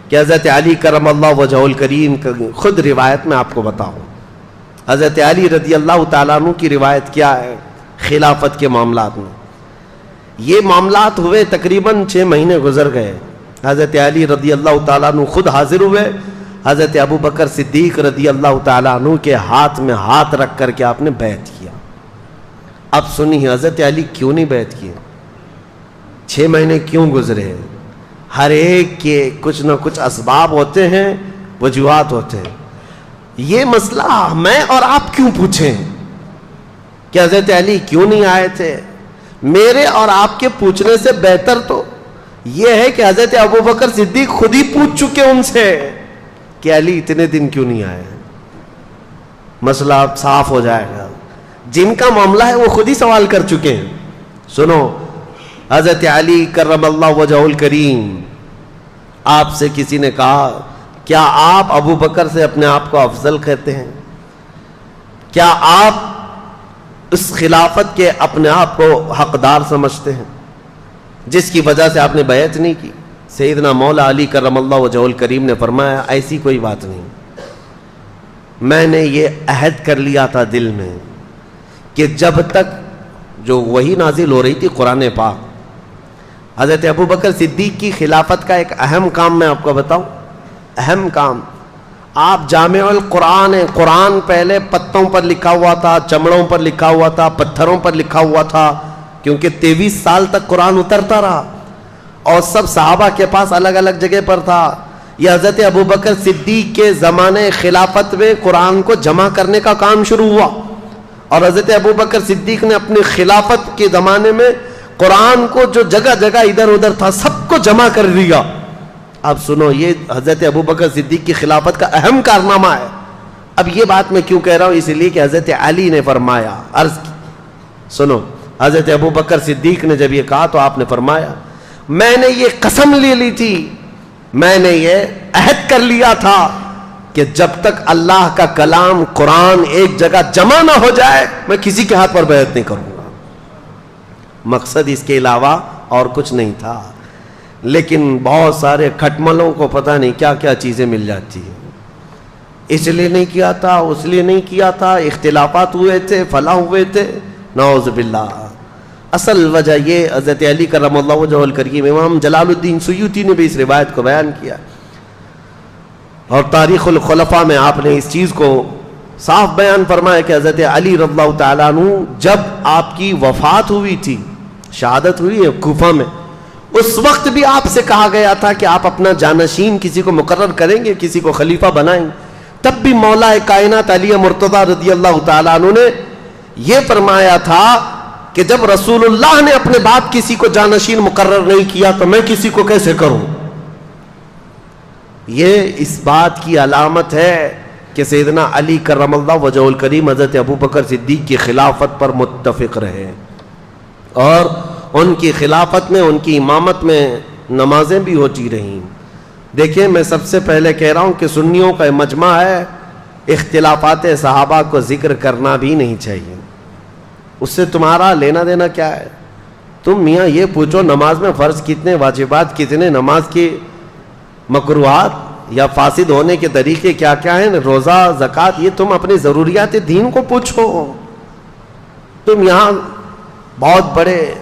کہ حضرت علی کرم اللہ وجہہ الکریم کا خود روایت میں آپ کو بتاؤں. حضرت علی رضی اللہ تعالیٰ عنہ کی روایت کیا ہے خلافت کے معاملات میں. یہ معاملات ہوئے تقریباً 6 مہینے گزر گئے. حضرت علی رضی اللہ تعالیٰ عنہ خود حاضر ہوئے. حضرت ابو بکر صدیق رضی اللہ تعالیٰ عنہ کے ہاتھ میں ہاتھ رکھ کر کے آپ نے بیعت کیا. اب سنیے حضرت علی کیوں نہیں بیعت کیے, 6 مہینے کیوں گزرے؟ ہر ایک کے کچھ نہ کچھ اسباب ہوتے ہیں, وجوہات ہوتے ہیں. یہ مسئلہ میں اور آپ کیوں پوچھیں کہ حضرت علی کیوں نہیں آئے تھے؟ میرے اور آپ کے پوچھنے سے بہتر تو یہ ہے کہ حضرت ابو بکر صدیق خود ہی پوچھ چکے ان سے کہ علی اتنے دن کیوں نہیں آئے. مسئلہ اب صاف ہو جائے گا. جن کا معاملہ ہے وہ خود ہی سوال کر چکے ہیں. سنو, حضرت علی کرم اللہ وجہہ الکریم, آپ سے کسی نے کہا کیا آپ ابو بکر سے اپنے آپ کو افضل کہتے ہیں؟ کیا آپ اس خلافت کے اپنے آپ کو حقدار سمجھتے ہیں جس کی وجہ سے آپ نے بیعت نہیں کی؟ سیدنا مولا علی کرم اللہ وجہہ الکریم نے فرمایا ایسی کوئی بات نہیں. میں نے یہ عہد کر لیا تھا دل میں کہ جب تک جو وحی نازل ہو رہی تھی قرآن پاک, حضرت ابو بکر صدیق کی خلافت کا ایک اہم کام میں آپ کو بتاؤں. اہم کام, آپ جامع القرآن ہیں. قرآن پہلے پتوں پر لکھا ہوا تھا, چمڑوں پر لکھا ہوا تھا, پتھروں پر لکھا ہوا تھا, کیونکہ 23 سال تک قرآن اترتا رہا اور سب صحابہ کے پاس الگ الگ جگہ پر تھا. یہ حضرت ابو بکر صدیق کے زمانے خلافت میں قرآن کو جمع کرنے کا کام شروع ہوا, اور حضرت ابو بکر صدیق نے اپنی خلافت کے زمانے میں قرآن کو جو جگہ جگہ ادھر ادھر تھا سب کو جمع کر دیا. اب سنو, یہ حضرت ابو بکر صدیق کی خلافت کا اہم کارنامہ ہے. اب یہ بات میں کیوں کہہ رہا ہوں؟ اس لیے کہ حضرت علی نے فرمایا, عرض کی, سنو, حضرت ابو بکر صدیق نے جب یہ کہا تو آپ نے فرمایا میں نے یہ قسم لے لی تھی, میں نے یہ عہد کر لیا تھا کہ جب تک اللہ کا کلام قرآن ایک جگہ جمع نہ ہو جائے میں کسی کے ہاتھ پر بیعت نہیں کروں گا. مقصد اس کے علاوہ اور کچھ نہیں تھا. لیکن بہت سارے کھٹملوں کو پتہ نہیں کیا کیا چیزیں مل جاتی ہیں. اس لیے نہیں کیا تھا, اس لیے نہیں کیا تھا, اختلافات ہوئے تھے, فلاں ہوئے تھے, نعوذ باللہ. اصل وجہ یہ حضرت علی کرم اللہ وجہہ الکریم, امام جلال الدین سیوطی نے بھی اس روایت کو بیان کیا اور تاریخ الخلفاء میں آپ نے اس چیز کو صاف بیان فرمایا کہ حضرت علی رضی اللہ تعالیٰ عنہ جب آپ کی وفات ہوئی تھی, شہادت ہوئی ہے کوفہ میں, اس وقت بھی آپ سے کہا گیا تھا کہ آپ اپنا جانشین کسی کو مقرر کریں گے, کسی کو خلیفہ بنائیں گے. تب بھی مولا کائنات علی مرتضیٰ رضی اللہ تعالیٰ عنہ نے یہ فرمایا تھا کہ جب رسول اللہ نے اپنے بعد کسی کو جانشین مقرر نہیں کیا تو میں کسی کو کیسے کروں. یہ اس بات کی علامت ہے کہ سیدنا علی کرم اللہ وجہہ الکریم حضرت ابو بکر صدیق کی خلافت پر متفق رہے, اور ان کی خلافت میں, ان کی امامت میں نمازیں بھی ہوتی رہیں. دیکھیں, میں سب سے پہلے کہہ رہا ہوں کہ سنیوں کا مجمع ہے, اختلافات صحابہ کو ذکر کرنا بھی نہیں چاہیے. اس سے تمہارا لینا دینا کیا ہے؟ تم میاں یہ پوچھو نماز میں فرض کتنے, واجبات کتنے, نماز کی مکروہات, یا فاسد ہونے کے طریقے کیا کیا ہیں، روزہ، زکوٰۃ، یہ تم اپنی ضروریات دین کو پوچھو. تم یہاں بہت بڑے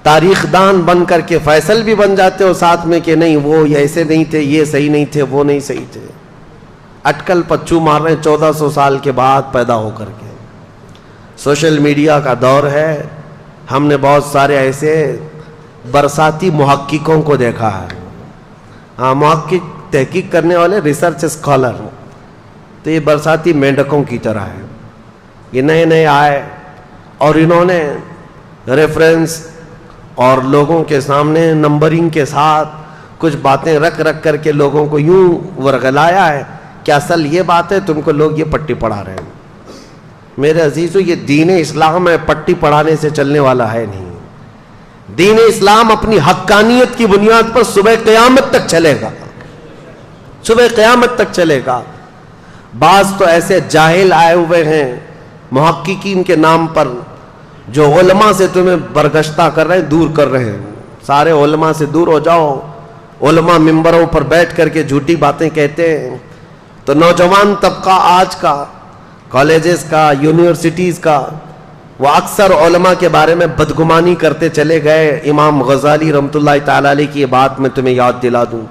تاریخ دان بن کر کے فیصل بھی بن جاتے ہو ساتھ میں کہ نہیں وہ ایسے نہیں تھے، یہ صحیح نہیں تھے، وہ نہیں صحیح تھے. اٹکل پچو مار رہے ہیں 1400 سال کے بعد پیدا ہو کر کے. سوشل میڈیا کا دور ہے. ہم نے بہت سارے ایسے برساتی محققوں کو دیکھا ہے. ہاں، محقق تحقیق کرنے والے، ریسرچ اسکالر. تو یہ برساتی مینڈکوں کی طرح ہے. یہ نئے نئے آئے اور انہوں نے ریفرنس اور لوگوں کے سامنے نمبرنگ کے ساتھ کچھ باتیں رکھ کر کے لوگوں کو یوں ورغلایا ہے کہ اصل یہ بات ہے، تم کو لوگ یہ پٹی پڑھا رہے ہیں. میرے عزیزو، یہ دین اسلام ہے، پٹی پڑھانے سے چلنے والا ہے نہیں. دین اسلام اپنی حقانیت کی بنیاد پر صبح قیامت تک چلے گا، صبح قیامت تک چلے گا. بعض تو ایسے جاہل آئے ہوئے ہیں محققین کے نام پر جو علماء سے تمہیں برگشتہ کر رہے ہیں، دور کر رہے ہیں. سارے علماء سے دور ہو جاؤ. علماء ممبروں پر بیٹھ کر کے جھوٹی باتیں کہتے ہیں. تو نوجوان طبقہ آج کا، کالجز کا، یونیورسٹیز کا، وہ اکثر علماء کے بارے میں بدگمانی کرتے چلے گئے. امام غزالی رحمۃ اللہ تعالی علیہ کی یہ بات میں تمہیں یاد دلا دوں.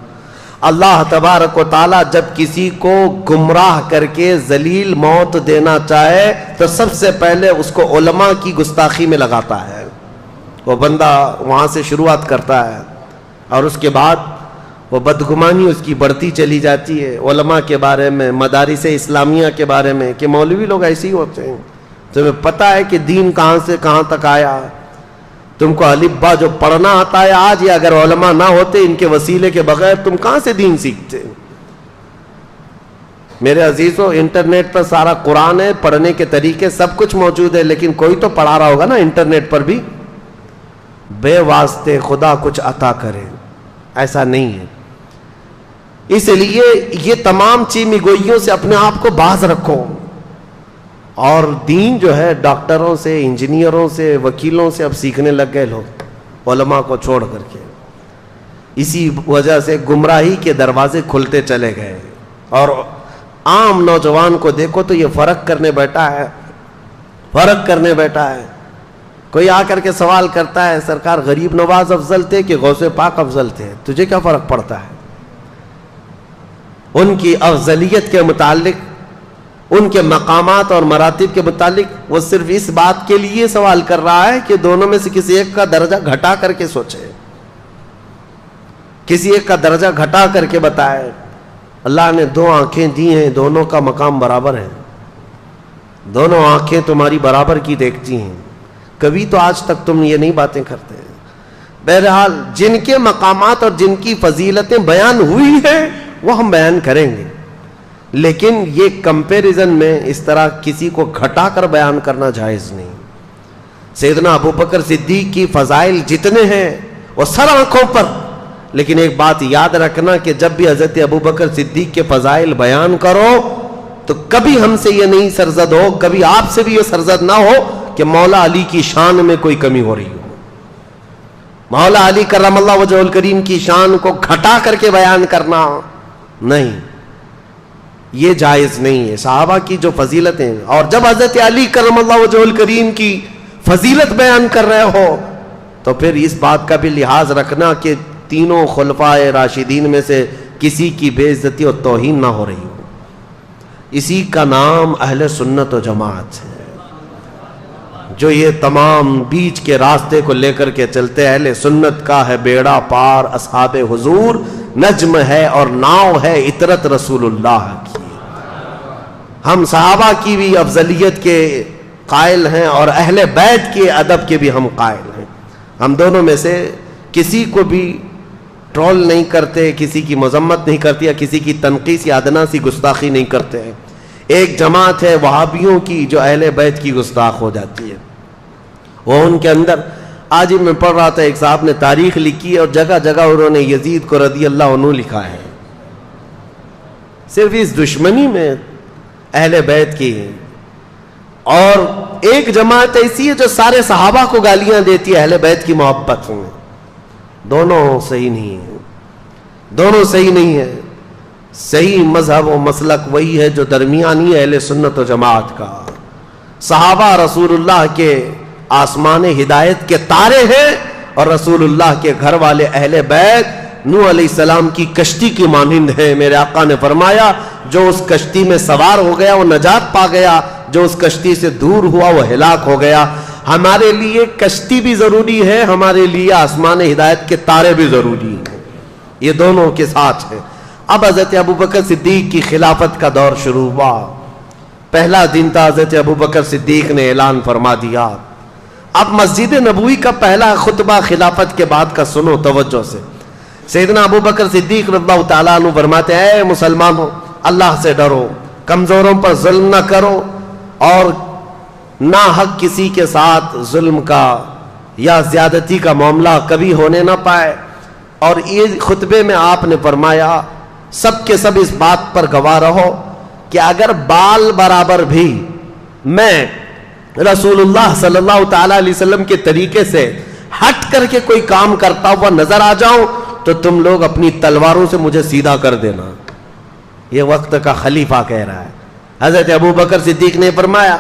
اللہ تبارک و تعالیٰ جب کسی کو گمراہ کر کے ذلیل موت دینا چاہے تو سب سے پہلے اس کو علماء کی گستاخی میں لگاتا ہے. وہ بندہ وہاں سے شروعات کرتا ہے اور اس کے بعد وہ بدگمانی اس کی بڑھتی چلی جاتی ہے علماء کے بارے میں، مدارس اسلامیہ کے بارے میں، کہ مولوی لوگ ایسے ہی ہوتے ہیں. تمہیں پتہ ہے کہ دین کہاں سے کہاں تک آیا. تم کو الف با جو پڑھنا آتا ہے آج، یا اگر علماء نہ ہوتے ان کے وسیلے کے بغیر تم کہاں سے دین سیکھتے. میرے عزیزو، انٹرنیٹ پر سارا قرآن ہے، پڑھنے کے طریقے سب کچھ موجود ہے، لیکن کوئی تو پڑھا رہا ہوگا نا انٹرنیٹ پر بھی. بے واسطے خدا کچھ عطا کرے ایسا نہیں ہے. اس لیے یہ تمام چیمی گوئیوں سے اپنے آپ کو باز رکھو. اور دین جو ہے ڈاکٹروں سے، انجینئروں سے، وکیلوں سے اب سیکھنے لگ گئے لوگ، علماء کو چھوڑ کر کے. اسی وجہ سے گمراہی کے دروازے کھلتے چلے گئے. اور عام نوجوان کو دیکھو تو یہ فرق کرنے بیٹھا ہے. کوئی آ کر کے سوال کرتا ہے، سرکار غریب نواز افضل تھے کہ غوث پاک افضل تھے؟ تجھے کیا فرق پڑتا ہے؟ ان کی افضلیت کے متعلق، ان کے مقامات اور مراتب کے متعلق وہ صرف اس بات کے لیے سوال کر رہا ہے کہ دونوں میں سے کسی ایک کا درجہ گھٹا کر کے سوچے، کسی ایک کا درجہ گھٹا کر کے بتائے. اللہ نے 2 آنکھیں دی ہیں، دونوں کا مقام برابر ہے. دونوں آنکھیں تمہاری برابر کی دیکھتی ہیں. کبھی تو آج تک تم یہ نہیں باتیں کرتے. بہرحال جن کے مقامات اور جن کی فضیلتیں بیان ہوئی ہیں وہ ہم بیان کریں گے، لیکن یہ کمپیریزن میں اس طرح کسی کو گھٹا کر بیان کرنا جائز نہیں. سیدنا ابو بکر صدیق کی فضائل جتنے ہیں وہ سر آنکھوں پر. لیکن ایک بات یاد رکھنا کہ جب بھی حضرت ابو بکر صدیق کے فضائل بیان کرو تو کبھی ہم سے یہ نہیں سرزد ہو، کبھی آپ سے بھی یہ سرزد نہ ہو کہ مولا علی کی شان میں کوئی کمی ہو رہی ہو. مولا علی کرم اللہ وجہہ الکریم کی شان کو گھٹا کر کے بیان کرنا نہیں، یہ جائز نہیں ہے. صحابہ کی جو فضیلتیں، اور جب حضرت علی کرم اللہ وجہہ الکریم کی فضیلت بیان کر رہے ہو تو پھر اس بات کا بھی لحاظ رکھنا کہ تینوں خلفائے راشدین میں سے کسی کی بے عزتی اور توہین نہ ہو رہی ہو. اسی کا نام اہل سنت و جماعت ہے. جو یہ تمام بیچ کے راستے کو لے کر کے چلتے، اہل سنت کا ہے بیڑا پار اصحاب حضور، نجم ہے اور ناؤ ہے عطرت رسول اللہ کی. ہم صحابہ کی بھی افضلیت کے قائل ہیں اور اہل بیت کے ادب کے بھی ہم قائل ہیں. ہم دونوں میں سے کسی کو بھی ٹرول نہیں کرتے، کسی کی مذمت نہیں کرتے، یا کسی کی تنقیص یا ادنا سی گستاخی نہیں کرتے ہیں. ایک جماعت ہے وہابیوں کی جو اہل بیت کی گستاخ ہو جاتی ہے. وہ ان کے اندر، آج ہی میں پڑھ رہا تھا، ایک صاحب نے تاریخ لکھی ہے اور جگہ جگہ انہوں نے یزید کو رضی اللہ عنہ لکھا ہے. صرف اس دشمنی میں اہل بیت کی ہے. اور ایک جماعت ایسی ہے جو سارے صحابہ کو گالیاں دیتی ہے اہل بیت کی محبت میں. دونوں صحیح نہیں ہے، دونوں صحیح نہیں ہے. صحیح مذہب و مسلک وہی ہے جو درمیانی اہل سنت و جماعت کا. صحابہ رسول اللہ کے آسمان ہدایت کے تارے ہیں اور رسول اللہ کے گھر والے اہل بیت نوح علیہ السلام کی کشتی کی مانند ہے. میرے آقا نے فرمایا جو اس کشتی میں سوار ہو گیا وہ نجات پا گیا, جو اس کشتی سے دور ہوا وہ ہلاک ہو گیا. ہمارے لیے کشتی بھی ضروری ہے, ہمارے لیے آسمان ہدایت کے تارے بھی ضروری ہیں, یہ دونوں کے ساتھ ہے. اب حضرت ابوبکر صدیق کی خلافت کا دور شروع ہوا. پہلا دن تھا, حضرت ابوبکر صدیق نے اعلان فرما دیا. اب مسجد نبوی کا پہلا خطبہ خلافت کے بعد کا سنو توجہ سے. سیدنا ابوبکر صدیق رضی اللہ تعالیٰ عنہ فرماتے ہیں اے مسلمانوں, اللہ سے ڈرو, کمزوروں پر ظلم نہ کرو اور نہ حق کسی کے ساتھ ظلم کا یا زیادتی کا معاملہ کبھی ہونے نہ پائے. اور یہ خطبے میں آپ نے فرمایا سب کے سب اس بات پر گواہ رہو کہ اگر بال برابر بھی میں رسول اللہ صلی اللہ تعالیٰ علیہ وسلم کے طریقے سے ہٹ کر کے کوئی کام کرتا ہوا نظر آ جاؤں تو تم لوگ اپنی تلواروں سے مجھے سیدھا کر دینا. یہ وقت کا خلیفہ کہہ رہا ہے. حضرت ابوبکر صدیق نے فرمایا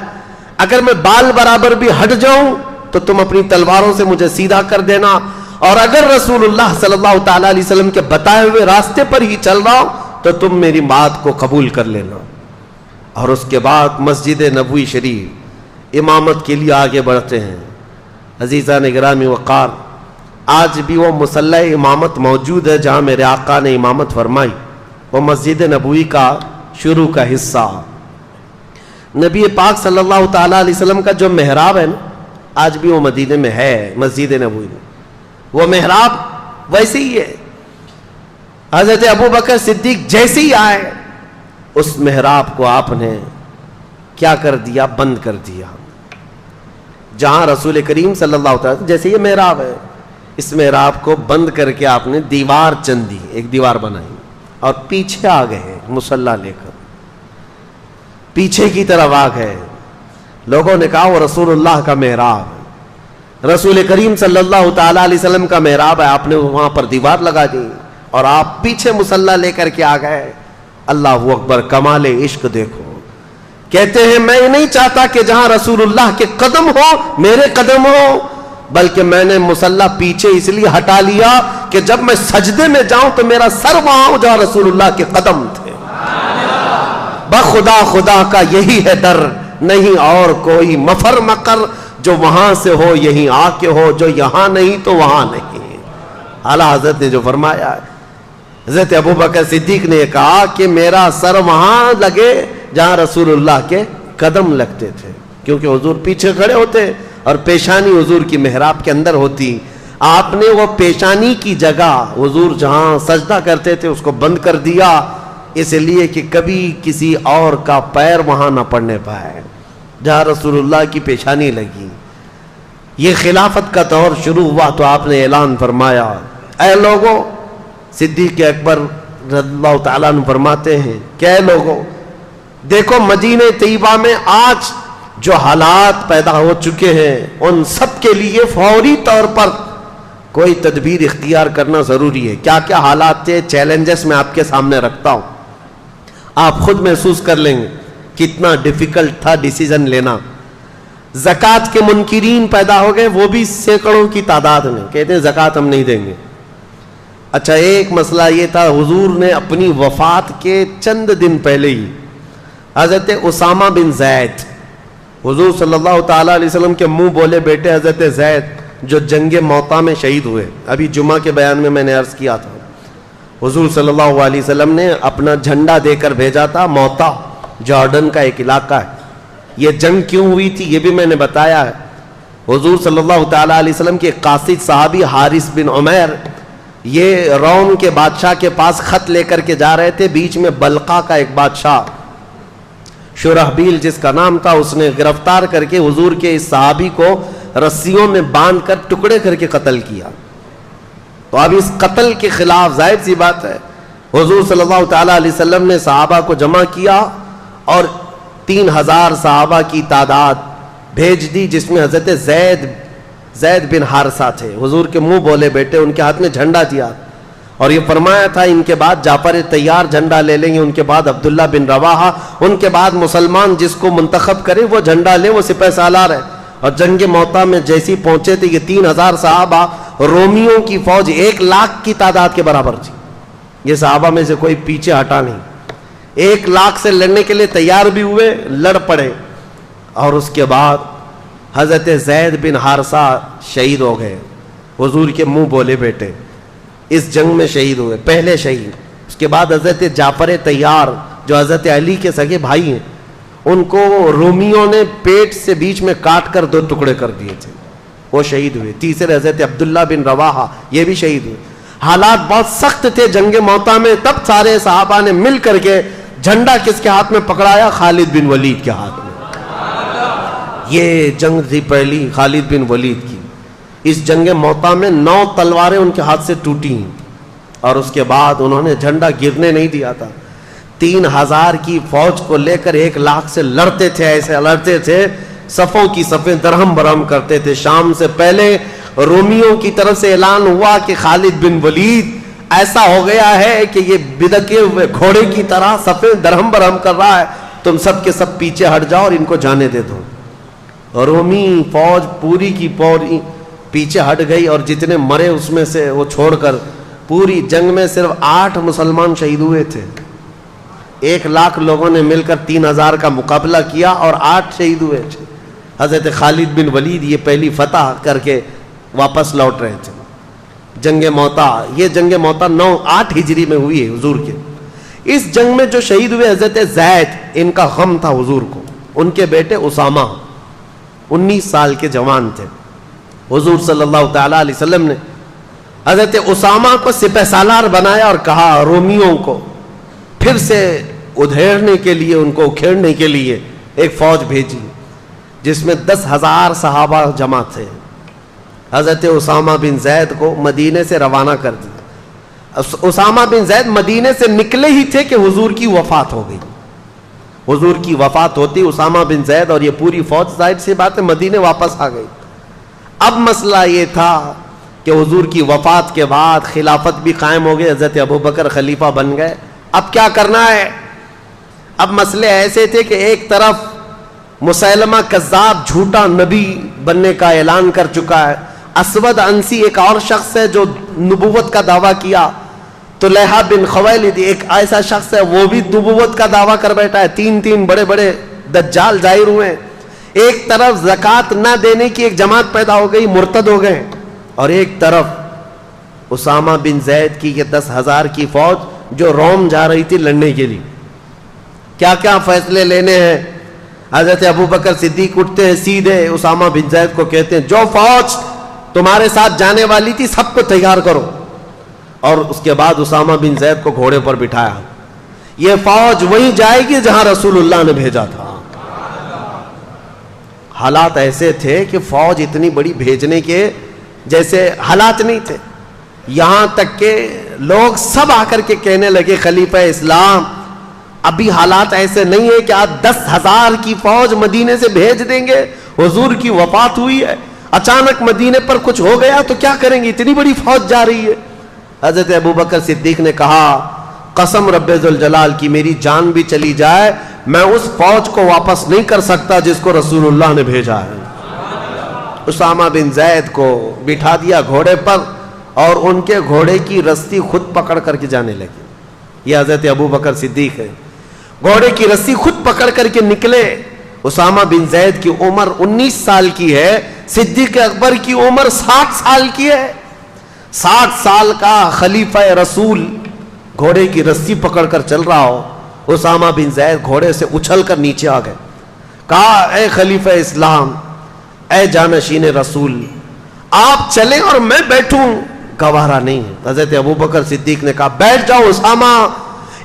اگر میں بال برابر بھی ہٹ جاؤں تو تم اپنی تلواروں سے مجھے سیدھا کر دینا, اور اگر رسول اللہ صلی اللہ تعالیٰ علیہ وسلم کے بتائے ہوئے راستے پر ہی چل رہا ہوں تو تم میری بات کو قبول کر لینا. اور اس کے بعد مسجد نبوی شریف امامت کے لیے آگے بڑھتے ہیں. عزیزان گرامی وقار, آج بھی وہ مصلی امامت موجود ہے جہاں میرے آقا نے امامت فرمائی, وہ مسجد نبوی کا شروع کا حصہ. نبی پاک صلی اللہ تعالیٰ علیہ وسلم کا جو محراب ہے نا, آج بھی وہ مدینے میں ہے, مسجد نبوی میں وہ محراب ویسے ہی ہے. حضرت ابوبکر صدیق جیسے ہی آئے اس محراب کو آپ نے کیا کر دیا, بند کر دیا. جہاں رسول کریم صلی اللہ علیہ وسلم, جیسے یہ محراب ہے, اس محراب کو بند کر کے آپ نے دیوار چندی, ایک دیوار بنائی اور پیچھے آ گئے مصلی لے کر, پیچھے کی طرف آ گئے. لوگوں نے کہا وہ رسول اللہ کا محراب, رسول کریم صلی اللہ تعالیٰ علیہ وسلم کا محراب ہے, آپ نے وہاں پر دیوار لگا دی اور آپ پیچھے مصلی لے کر کے آ گئے. اللہ اکبر, کمال عشق دیکھو. کہتے ہیں میں نہیں چاہتا کہ جہاں رسول اللہ کے قدم ہو میرے قدم ہو, بلکہ میں نے مصلی پیچھے اس لیے ہٹا لیا کہ جب میں سجدے میں جاؤں تو میرا سر وہاں ہو جہاں رسول اللہ کے قدم تھے. بخدا خدا کا یہی ہے ڈر, نہیں اور کوئی مفر مکر, جو وہاں سے ہو یہیں آ کے ہو, جو یہاں نہیں تو وہاں نہیں. اعلیٰ حضرت نے جو فرمایا, حضرت ابوبکر صدیق نے کہا کہ میرا سر وہاں لگے جہاں رسول اللہ کے قدم لگتے تھے, کیونکہ حضور پیچھے کھڑے ہوتے اور پیشانی حضور کی محراب کے اندر ہوتی. آپ نے وہ پیشانی کی جگہ حضور جہاں سجدہ کرتے تھے اس کو بند کر دیا, اس لیے کہ کبھی کسی اور کا پیر وہاں نہ پڑنے پائے جہاں رسول اللہ کی پیشانی لگی. یہ خلافت کا دور شروع ہوا تو آپ نے اعلان فرمایا اے لوگوں, صدیق اکبر رضی اللہ تعالیٰ عنہ فرماتے ہیں کہ اے لوگوں دیکھو مدینہ طیبہ میں آج جو حالات پیدا ہو چکے ہیں ان سب کے لیے فوری طور پر کوئی تدبیر اختیار کرنا ضروری ہے. کیا کیا حالات تھے, چیلنجز میں آپ کے سامنے رکھتا ہوں, آپ خود محسوس کر لیں گے کتنا ڈیفیکلٹ تھا ڈیسیزن لینا. زکوٰۃ کے منکرین پیدا ہو گئے, وہ بھی سینکڑوں کی تعداد میں, کہتے ہیں زکوٰۃ ہم نہیں دیں گے. اچھا, ایک مسئلہ یہ تھا, حضور نے اپنی وفات کے چند دن پہلے ہی حضرت اسامہ بن زید, حضور صلی اللہ تعالیٰ علیہ وسلم کے منہ بولے بیٹے حضرت زید جو جنگ موطا میں شہید ہوئے, ابھی جمعہ کے بیان میں نے عرض کیا تھا, حضور صلی اللہ علیہ وسلم نے اپنا جھنڈا دے کر بھیجا تھا. موطا جارڈن کا ایک علاقہ ہے. یہ جنگ کیوں ہوئی تھی یہ بھی میں نے بتایا ہے. حضور صلی اللہ تعالیٰ علیہ وسلم کے قاصد صحابی حارث بن عمیر یہ روم کے بادشاہ کے پاس خط لے کر کے جا رہے تھے. بیچ میں بلقا کا ایک بادشاہ شرحبیل جس کا نام تھا, اس نے گرفتار کر کے حضور کے اس صحابی کو رسیوں میں باندھ کر ٹکڑے کر کے قتل کیا. تو اب اس قتل کے خلاف ظاہر سی بات ہے حضور صلی اللہ تعالیٰ علیہ وسلم نے صحابہ کو جمع کیا اور 3000 صحابہ کی تعداد بھیج دی, جس میں حضرت زید بن حارثہ تھے, حضور کے منہ بولے بیٹے, ان کے ہاتھ میں جھنڈا دیا اور یہ فرمایا تھا ان کے بعد جعفر طیار جھنڈا لے لیں گے، ان کے بعد عبداللہ بن رواحہ، ان کے بعد مسلمان جس کو منتخب کرے وہ جھنڈا لے، وہ سپہ سالار ہے۔ اور جنگ موطا میں جیسی پہنچے تھے یہ 3000 صحابہ، رومیوں کی فوج 1,00,000 کی تعداد کے برابر تھی۔ یہ صحابہ میں سے کوئی پیچھے ہٹا نہیں، 1,00,000 سے لڑنے کے لیے تیار بھی ہوئے، لڑ پڑے۔ اور اس کے بعد حضرت زید بن حارثہ شہید ہو گئے، حضور کے منہ بولے بیٹے، اس جنگ میں شہید ہوئے، پہلے شہید۔ اس کے بعد حضرت جعفر طیار جو حضرت علی کے سگے بھائی ہیں، ان کو رومیوں نے پیٹ سے بیچ میں کاٹ کر 2 ٹکڑے کر دیے تھے، وہ شہید ہوئے۔ تیسرے حضرت عبداللہ بن رواحہ، یہ بھی شہید ہوئے۔ حالات بہت سخت تھے جنگ موطا میں، تب سارے صحابہ نے مل کر کے جھنڈا کس کے ہاتھ میں پکڑایا؟ خالد بن ولید کے ہاتھ میں۔ یہ جنگ تھی پہلی خالد بن ولید کی۔ اس جنگ موطا میں 9 تلواریں ان کے ہاتھ سے ٹوٹی ہیں، اور اس کے بعد انہوں نے جھنڈا گرنے نہیں دیا تھا۔ 3000 کی فوج کو لے کر 1,00,000 سے لڑتے تھے، ایسے لڑتے تھے، صفوں کی صفیں درہم برہم کرتے تھے۔ شام سے پہلے رومیوں کی طرف سے اعلان ہوا کہ خالد بن ولید ایسا ہو گیا ہے کہ یہ بدکے ہوئے گھوڑے کی طرح صفیں درہم برہم کر رہا ہے، تم سب کے سب پیچھے ہٹ جاؤ اور ان کو جانے دے دو۔ رومی فوج پوری کی پوری پیچھے ہٹ گئی، اور جتنے مرے اس میں سے وہ چھوڑ کر پوری جنگ میں صرف 8 مسلمان شہید ہوئے تھے۔ 1,00,000 لوگوں نے مل کر 3000 کا مقابلہ کیا اور 8 شہید ہوئے تھے۔ حضرت خالد بن ولید یہ پہلی فتح کر کے واپس لوٹ رہے تھے۔ جنگ موطا، یہ جنگ موطا 8 ہجری میں ہوئی ہے حضور کے۔ اس جنگ میں جو شہید ہوئے حضرت زید، ان کا غم تھا حضور کو۔ ان کے بیٹے اسامہ 19 سال کے جوان تھے۔ حضور صلی اللہ تعالیٰ علیہ وسلم نے حضرت اسامہ کو سپہ سالار بنایا اور کہا رومیوں کو پھر سے ادھیڑنے کے لیے، ان کو اکھیڑنے کے لیے ایک فوج بھیجی جس میں 10,000 صحابہ جمع تھے۔ حضرت اسامہ بن زید کو مدینے سے روانہ کر دیا۔ اسامہ بن زید مدینے سے نکلے ہی تھے کہ حضور کی وفات ہو گئی۔ حضور کی وفات ہوتی اسامہ بن زید اور یہ پوری فوج ظاہر سی بات ہے مدینے واپس آ گئی۔ اب مسئلہ یہ تھا کہ حضور کی وفات کے بعد خلافت بھی قائم ہو گئی، حضرت ابوبکر خلیفہ بن گئے۔ اب کیا کرنا ہے؟ اب مسئلے ایسے تھے کہ ایک طرف مسیلمہ کذاب جھوٹا نبی بننے کا اعلان کر چکا ہے، اسود انسی ایک اور شخص ہے جو نبوت کا دعویٰ کیا، طلحہ بن خویلد ایک ایسا شخص ہے وہ بھی نبوت کا دعویٰ کر بیٹھا ہے، 3 بڑے بڑے دجال ظاہر ہوئے ہیں۔ ایک طرف زکوٰۃ نہ دینے کی ایک جماعت پیدا ہو گئی، مرتد ہو گئے، اور ایک طرف اسامہ بن زید کی یہ 10,000 کی فوج جو روم جا رہی تھی لڑنے کے لیے۔ کیا کیا فیصلے لینے ہیں؟ حضرت ابوبکر صدیق اٹھتے ہیں، سیدھے اسامہ بن زید کو کہتے ہیں جو فوج تمہارے ساتھ جانے والی تھی سب کو تیار کرو، اور اس کے بعد اسامہ بن زید کو گھوڑے پر بٹھایا، یہ فوج وہیں جائے گی جہاں رسول اللہ نے بھیجا تھا۔ حالات ایسے تھے کہ فوج اتنی بڑی بھیجنے کے جیسے حالات نہیں تھے، یہاں تک کہ لوگ سب آ کر کے کہنے لگے خلیفہ اسلام ابھی حالات ایسے نہیں ہے کہ آپ 10,000 کی فوج مدینے سے بھیج دیں گے، حضور کی وفات ہوئی ہے، اچانک مدینے پر کچھ ہو گیا تو کیا کریں گے، اتنی بڑی فوج جا رہی ہے۔ حضرت ابوبکر صدیق نے کہا قسم رب ذوالجلال کی میری جان بھی چلی جائے میں اس فوج کو واپس نہیں کر سکتا جس کو رسول اللہ نے بھیجا ہے۔ اسامہ بن زید کو بٹھا دیا گھوڑے پر اور ان کے گھوڑے کی رسی خود پکڑ کر کے جانے لگے۔ یہ حضرت ابوبکر صدیق ہے، گھوڑے کی رسی خود پکڑ کر کے نکلے۔ اسامہ بن زید کی عمر 19 سال کی ہے، صدیق اکبر کی عمر 60 سال کی ہے۔ 60 سال کا خلیفہ رسول گھوڑے کی رسی پکڑ کر چل رہا ہو، اسامہ بن زید گھوڑے سے اچھل کر نیچے آ گئے، کہا اے خلیفہ اسلام، اے جانشین رسول، آپ چلیں اور میں بیٹھوں، گوارا نہیں ہے۔ حضرت ابوبکر صدیق نے کہا بیٹھ جاؤ اسامہ،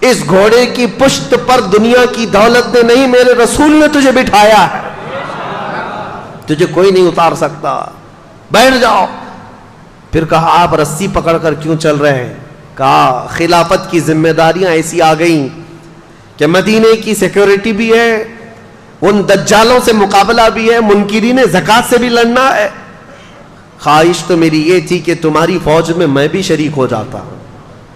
اس گھوڑے کی پشت پر دنیا کی دولت نے نہیں میرے رسول نے تجھے بٹھایا ہے، تجھے کوئی نہیں اتار سکتا، بیٹھ جاؤ۔ پھر کہا آپ رسی پکڑ کر کیوں چل رہے ہیں؟ کہا خلافت کی ذمہ داریاں ایسی آ گئیں کہ مدینے کی سیکیورٹی بھی ہے، ان دجالوں سے مقابلہ بھی ہے، منکرین زکوٰۃ سے بھی لڑنا ہے، خواہش تو میری یہ تھی کہ تمہاری فوج میں میں بھی شریک ہو جاتا ہوں،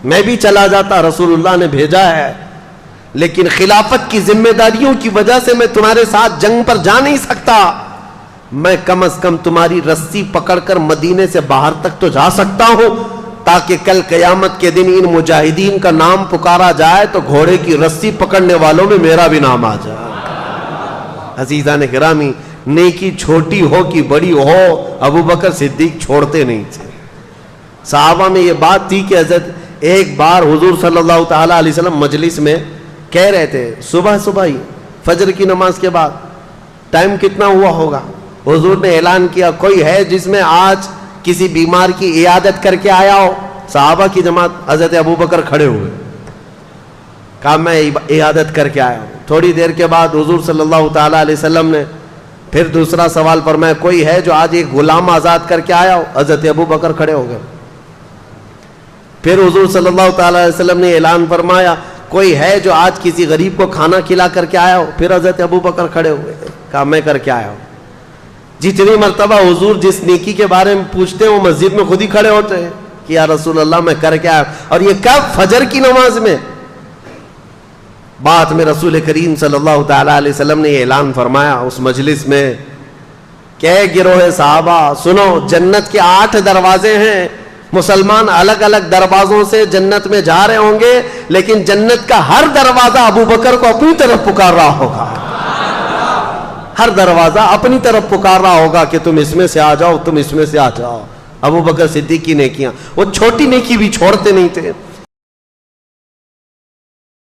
میں بھی چلا جاتا، رسول اللہ نے بھیجا ہے، لیکن خلافت کی ذمہ داریوں کی وجہ سے میں تمہارے ساتھ جنگ پر جا نہیں سکتا، میں کم از کم تمہاری رسی پکڑ کر مدینے سے باہر تک تو جا سکتا ہوں، تاکہ کل قیامت کے دن ان مجاہدین کا نام پکارا جائے تو گھوڑے کی رسی پکڑنے والوں میں میرا بھی نام آ جائے۔ عزیزان گرامی، نیکی چھوٹی ہو کہ بڑی ہو، ابو بکر صدیق چھوڑتے نہیں تھے۔ صحابہ میں یہ بات تھی کہ حضرت ایک بار حضور صلی اللہ تعالیٰ علیہ وسلم مجلس میں کہہ رہے تھے، صبح ہی فجر کی نماز کے بعد ٹائم کتنا ہوا ہوگا، حضور نے اعلان کیا کوئی ہے جس میں آج کسی بیمار کی عیادت کر کے آیا ہو؟ صحابہ کی جماعت، حضرت ابو بکر کھڑے ہوئے، کہا میں عیادت کر کے آیا ہوں۔ تھوڑی دیر کے بعد حضور صلی اللہ تعالیٰ علیہ وسلم نے پھر دوسرا سوال فرمایا، کوئی ہے جو آج ایک غلام آزاد کر کے آیا ہو؟ حضرت ابو بکر کھڑے ہو گئے۔ پھر حضور صلی اللہ تعالیٰ علیہ وسلم نے اعلان فرمایا، کوئی ہے جو آج کسی غریب کو کھانا کھلا کر کے آیا ہو؟ پھر حضرت ابو بکر کھڑے ہوئے، کہا میں کر کے آیا ہوں۔ جتنی مرتبہ حضور جس نیکی کے بارے میں پوچھتے ہیں وہ مسجد میں خود ہی کھڑے ہوتے ہیں کہ یا رسول اللہ میں کر کے آیا ہوں۔ اور یہ کب؟ فجر کی نماز میں۔ بعد میں رسول کریم صلی اللہ تعالیٰ علیہ وسلم نے یہ اعلان فرمایا اس مجلس میں کہ گروہ صحابہ سنو، جنت کے 8 دروازے ہیں، مسلمان الگ الگ دروازوں سے جنت میں جا رہے ہوں گے، لیکن جنت کا ہر دروازہ ابو بکر کو اپنی طرف پکار رہا ہوگا، ہر دروازہ اپنی طرف پکار رہا ہوگا کہ تم اس میں سے آ جاؤ، تم اس میں سے آ جاؤ۔ ابو بکر صدیق کی نیکیاں، وہ چھوٹی نیکی بھی چھوڑتے نہیں تھے۔